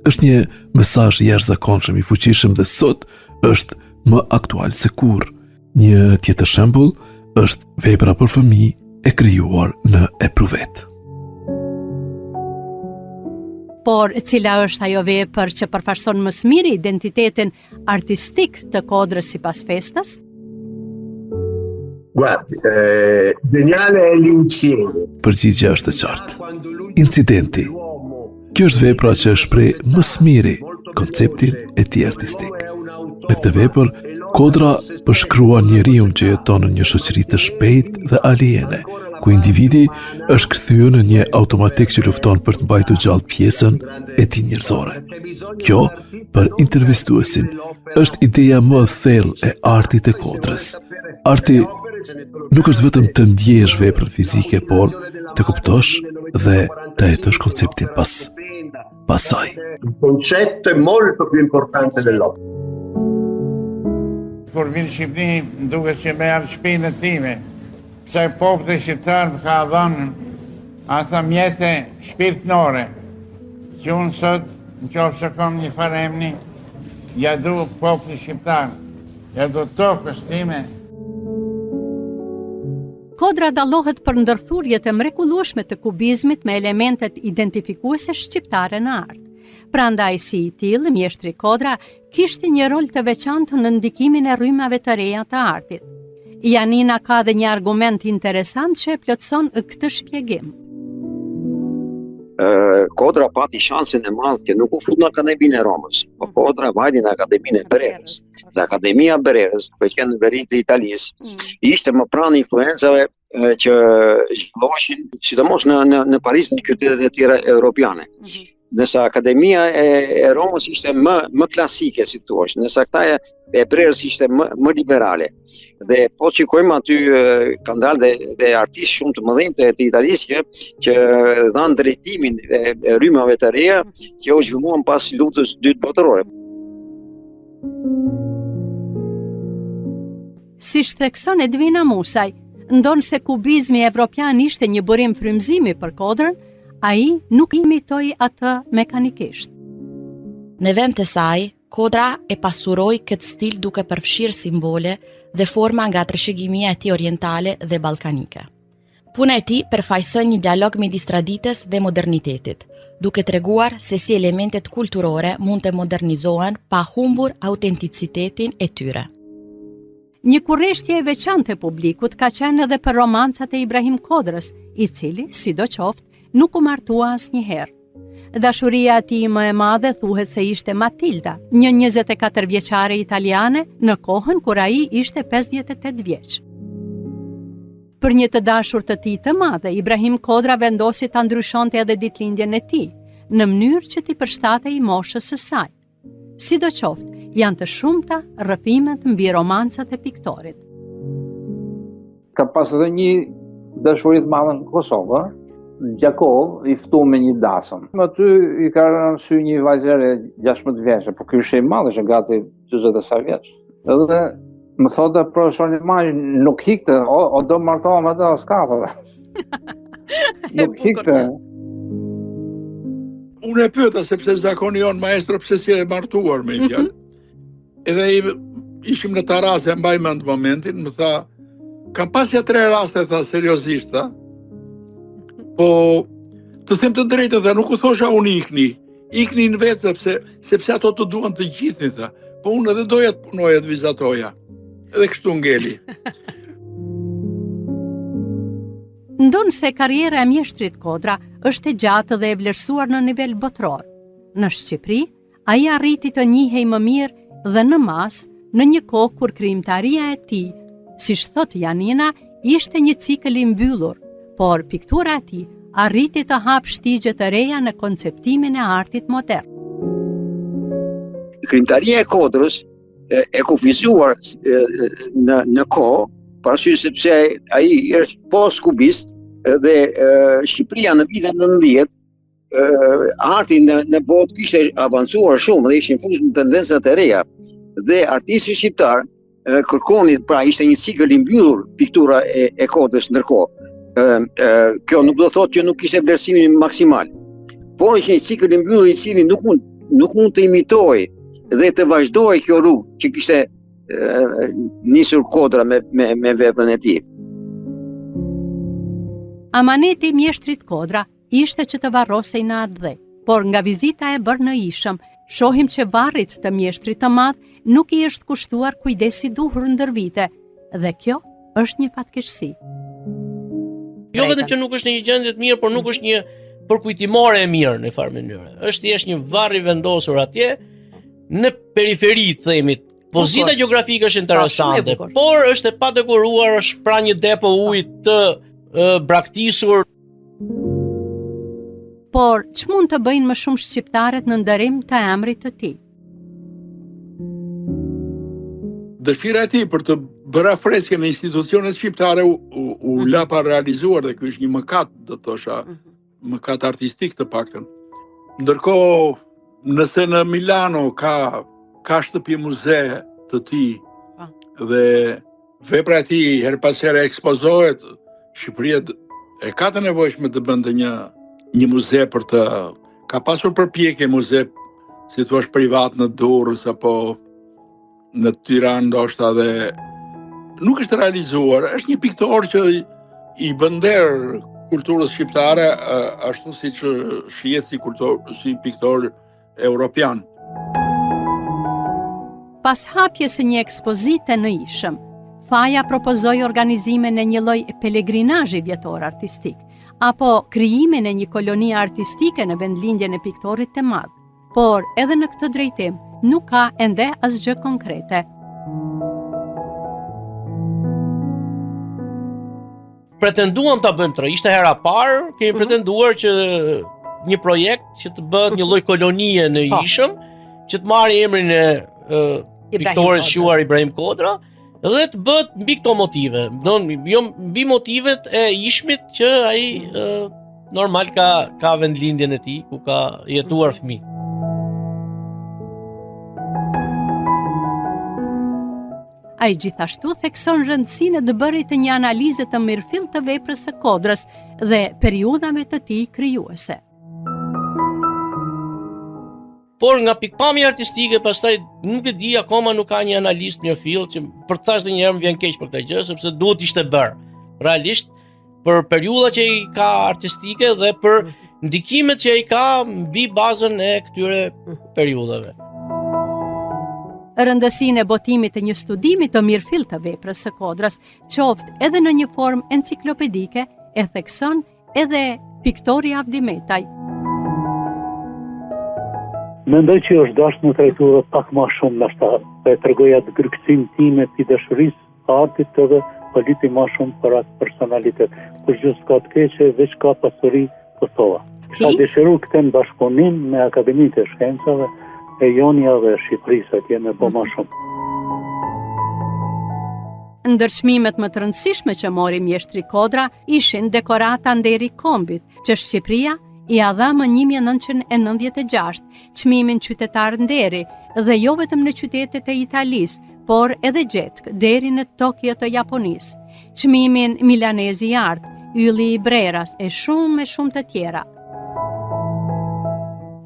Është një mesazh i jashtëzakonshëm i fuqishëm dhe sot është më aktual se kurrë. Një tjetër shembull është vepra për fëmijë e krijuar në epruvet. Por cila është ajo vepër që përfaqëson më së miri identitetin artistik të Kodrës sipas Festës? guardi, geniale è l'insieme. Përgjigjja është e qartë. Incidenti. Kjo është vepra që shpreh më së miri konceptin e tij artistik. Në këtë vepër, Kodra përshkruan njeriun që jeton në një shoqëri të shpejtë dhe aliene, ku individi është kthyer në një automatik që lufton për të mbajtur gjallë pjesën e tij njerëzore. Kjo, për intervistuesin, është ideja më e thellë e artit e Kodrës. Arti nuk është vetëm të ndjesh veprën fizike, por të kuptosh dhe të jetosh konceptin pas saj. Il concetto è molto più importante dell'opera. Kur vinë në Shqipëri, duket që me ardhë shpinën time, pse populli shqiptar më ka dhënë ata mjete shpirtënore, që unë sot, në qoftë se kam një faremni, ja du populli shqiptar, ja du tokës time. Kodra dallohet për ndërthurjet e mrekullueshme të kubizmit me elementet identifikuese shqiptare në art. Prandaj si i tillë, mjeshtri Kodra kishte një rol të veçantë në ndikimin e rrymave të reja të artit. Janina ka dhe një argument interesant që e plotëson këtë shpjegim. Kodra pati shansin e madh që nuk u fut në Akademinë e Romës, po Kodra vajti në Akademinë e Bererës. Dhe Akademia e Bererës, ku qenë në veri të Italisë, ishte më pranë influencave që zhvilloheshin, sidomos në Paris, në qytetet e tjera europiane. Nësa Akademia e Romës ishte më klasike, si thuash, nësa këta e Bererës ishte më liberale. Dhe po shikojmë aty kanë dalë dhe artistë shumë të mëdhenj të Italisë që dhanë drejtimin e rrymave të reja që u zhvilluan pas luftës së dytë botërore. Si shthekson Edvina Musaj, ndonë se kubizmi evropian ishte një burim frymëzimi për Kodrën, ai nuk imitoi atë mekanikisht. Në vend të saj, Kodra e pasuroi këtë stil duke përfshirë simbole dhe forma nga trashëgimia e tij orientale dhe ballkanike. Puna e tij përfaqëson një dialog midis traditës dhe modernitetit, duke treguar se si elementet kulturore mund të modernizohen pa humbur autenticitetin e tyre. Një kurreshtje e veçantë e publikut ka qenë edhe për romancat e Ibrahim Kodrës, i cili, sidoqoftë, nuk u martua asnjëherë. Dashuria e tij më e madhe thuhet se ishte Matilda, një 24 vjeçare italiane në kohën kur ai ishte 58 vjeç. Për një të dashur të tij të madhe, Ibrahim Kodra vendosi ta ndryshonte edhe ditëlindjen e tij, në mënyrë që t'i përshtatej moshës së saj. Sidoqoftë, janë të shumta rrëfimet mbi romancat e piktorit. Ka pas edhe një dashuri të madhe në Kosovë, Gjakov i ftu me një dasëm. Aty i ka rënë sy një vajzere 16 vjeçë, por ky ishte i madh, ishte gati 40 sa vjeç. Edhe më thotë profesori Maj, nuk hikte, o do martohem atë skapave. Nuk hikte. Unë e pyeta sepse zakoni jon maestro pse si e martuar me djalë. Edhe ishim në Taras, e mbaj mend momentin, më tha, kam pasja 3 raste, tha, seriozisht, tha. Po, të them të drejtë, tha, nuk u thosha unë ikni në vetë, sepse ato të duan të gjithin, tha. Po unë edhe doja të punoja të vizatoja. Edhe kështu ngeli. Ndonë se karriera e mjeshtrit Kodra është e gjatë dhe e vlerësuar në nivel botror. Në Shqipëri, ai arriti të njihej më mirë dhe në mas në një kohë kur krijimtaria e tij, siç thot Janina, ishte një cikël i mbyllur, por piktura e tij arriti të hap shtigje të reja në konceptimin e artit modern. Krijimtaria e Kodrës e kufizuar në kohë, parasysh sepse ai është post-kubist dhe Shqipëria në vitet 90 arti në botë kishte avancuar shumë dhe ishin fushë në tendencat e reja. Dhe artisti shqiptar kërkonin, pra ishte një cikël i mbyllur piktura e Kodrës ndërkohë. Kjo nuk do thotë që nuk kishte vlerësimin maksimal, por ishte një cikël i mbyllur i cili nuk mund të imitojë dhe të vazhdojë kjo rrugë që kishte nisur Kodra me veprën e tij. Amaneti i mjeshtrit Kodra ishte që të varrosej në atë dhe, por nga vizita e bërë në Ishëm, shohim që varrit të mjeshtrit të madh nuk i është kushtuar kujdesi duhur ndër vite, dhe kjo është një fatkeqësi. Jo vetëm që nuk është një gjendje të mirë, por nuk është një përkujtimore e mirë në farë mënyrë. Është thjesht një varr i vendosur atje në periferi, themi. Pozita gjeografike është interesante, por është e padekoruar, është pranë një depo uji të braktisur. Por ç'mund të bëjnë më shumë shqiptarët në nderim të emrit të tij? Dëshira e tij për të bërë freskë në institucionet shqiptare u la pa realizuar dhe ky është një mëkat, do të thosha, mëkat artistik të paktën. Ndërkohë, nëse në Milano ka shtëpi muze të tij dhe vepra e tij her pas here ekspozohet, Shqipëria e ka të nevojshme të bënte një muze për të, ka pasur përpjekje muze, si thua, privat në Durrës apo në Tiranë ndoshta, dhe nuk është realizuar. Është një piktor që i bën nder kulturës shqiptare, ashtu siç shihet si piktor europian. Pas hapjes së një ekspozite në Ishëm, Faja propozoi organizimin e një lloj pelegrinazhi vjetor artistik, apo krijimin e një kolonie artistike në vendlindjen e piktorit të madh. Por edhe në këtë drejtim nuk ka ende asgjë konkrete. Pretenduam ta bëjmë tre, ishte hera parë, kemi pretenduar që një projekt që të bëhet një lloj kolonie në Ishëm, që të marrë emrin e piktorit shquar Ibrahim Kodra, dhe të bëhet mbi këto motive, jo mbi motivet e Ishmit që ai normal ka vendlindjen e tij ku ka jetuar fëmijë. Ai gjithashtu thekson rëndësinë e dëbërit të një analize të mirëfillt të veprës së Kodrës dhe periudhave të tij krijuese. Por nga pikpamja artistike, pastaj nuk e di, akoma nuk ka një analist mirëfillt, që për të thashë një herë më vjen keq për këtë gjë, sepse duhet ishte bërë. Realisht për periudha që i ka artistike dhe për ndikimet që i ka mbi bazën e këtyre periudhave. Rëndësinë e botimit të një studimi të mirëfillt të veprës së Kodrës, qoftë edhe në një formë enciklopedike, e thekson edhe piktori Avdi Metaj. Mendoj që është dashur në trajtuar pak më shumë ndoshta, e tregoja të gërkësinë time të dashurisë artit edhe politi më shumë për atë personalitet. Kur gjë s'ka të keqe, veç ka pasuri të thova. Kisha dëshiruar këtë në bashkëpunim me Akademinë e Shkencave e Jonia dhe Shqipërisë, atje me po më shumë. Ndër çmimet më të rëndësishme që mori mjeshtri Kodra ishin dekorata Nderi Kombit, që Shqipëria i dha më 1996, çmimin qytetar Nderi, dhe jo vetëm në qytetet e Italisë, por edhe gjetk deri në Tokyo të Japonisë, çmimin Milanezi i Art, Ylli i Breras e shumë të tjera.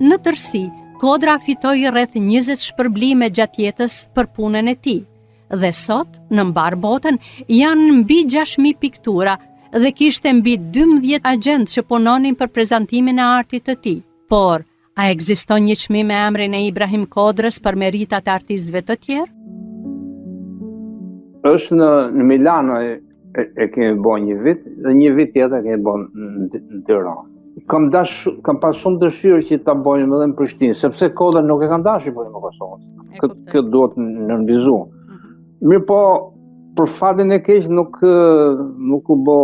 Në tërësi, Kodra fitoi rreth 20 shpërblime gjatë jetës për punën e tij, dhe sot, në mbar botën, janë mbi 6.000 piktura, dhe kishte mbi 12 agent që punonin për prezantimin e artit të tij. Por, a ekziston një çmim me emrin e Ibrahim Kodrës për meritat e artistëve të tjerë? Është në Milano e kemi bën një vit, dhe një vit tjetër kemi bën në Tiranë. Kam pas shumë dëshirë që ta bëjmë edhe në Prishtinë, sepse Kodra nuk e kanë dashur për në Kosovë. Këtë duhet nënvizu. Mirë po, për fatin e keq nuk u bë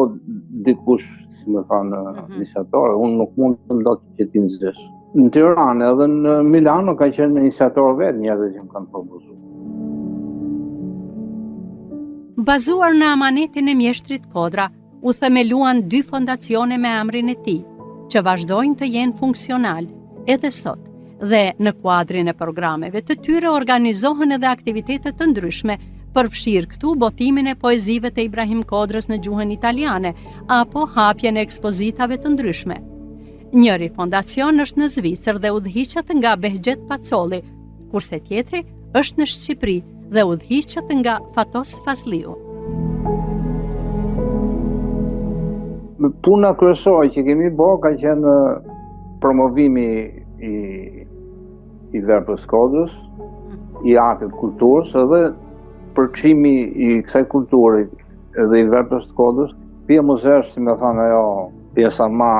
dikush, si më thanë iniciatorë, unë nuk mund të ndot që ti nxjesh. Në Tiranë edhe në Milano ka qenë iniciator vetë njerëz që më kanë propozuar. Bazuar në amanetin e mjeshtrit Kodra, u themeluan 2 fondacione me emrin e tij, që vazhdojnë të jenë funksional edhe sot, dhe në kuadrin e programeve të tyre organizohen edhe aktivitete të ndryshme, përfshirë këtu botimin e poezive të Ibrahim Kodrës në gjuhën italiane, apo hapjen e ekspozitave të ndryshme. Njëri fondacion është në Zvicër dhe udhëhiqet nga Behgjet Pacolli, kurse tjetri është në Shqipëri dhe udhëhiqet nga Fatos Fasliu. Puna kryesore që kemi bërë ka qenë promovimi i verbës Kodrës, i artit kulturës, edhe përçimi i kësaj kulturi edhe i verbës Kodrës. Pia muzeu është, si më thënë ajo, pjesa më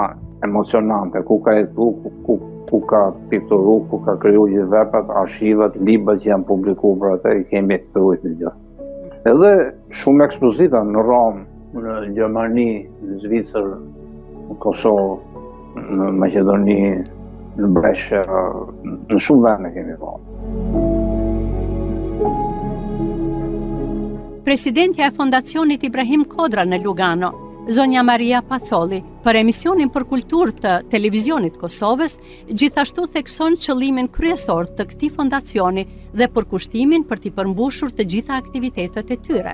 emocionante, ku ka jetu, ku ka pikturu, ku ka kriju gjithë verbet, arshivat, librat që janë publikuar për atë, i kemi të rujtë në gjithë. Edhe shumë ekspozita në Rom, në Gjermani, në Zvicër, në Kosovë, në Maqedoni, në Brescia, në shumë vende kemi bërë. Presidentja e Fondacionit Ibrahim Kodra në Lugano, Zonja Maria Pacolli, për emisionin për kulturë të televizionit Kosovës, gjithashtu thekson qëllimin kryesor të këtij fondacioni dhe përkushtimin për t'i përmbushur të gjitha aktivitetet e tyre.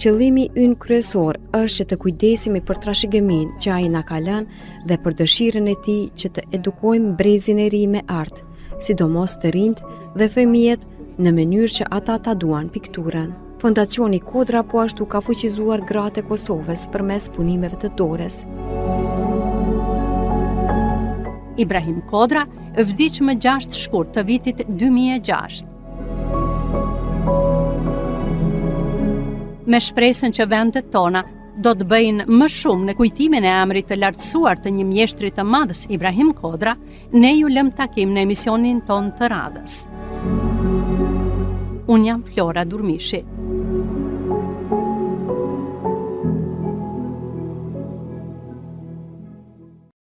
Qëllimi ynë kryesor është që të kujdesimi për trashëgiminë që ai na ka lënë dhe për dëshirën e tij që të edukojmë brezin e ri me art, sidomos të rinjt dhe fëmijët në mënyrë që ata ta duan pikturën. Fondacioni Kodra po ashtu ka fuqizuar gratë e Kosovës përmes punimeve të dorës. Ibrahim Kodra vdiq më 6 shkurt të vitit 2006. Me shpresën që vendet tona do të bëjnë më shumë në kujtimin e emrit të lartësuar të një mjeshtri të madhës Ibrahim Kodra, ne ju lëm takim në emisionin ton të radhës. Unë jam Flora Durmishi.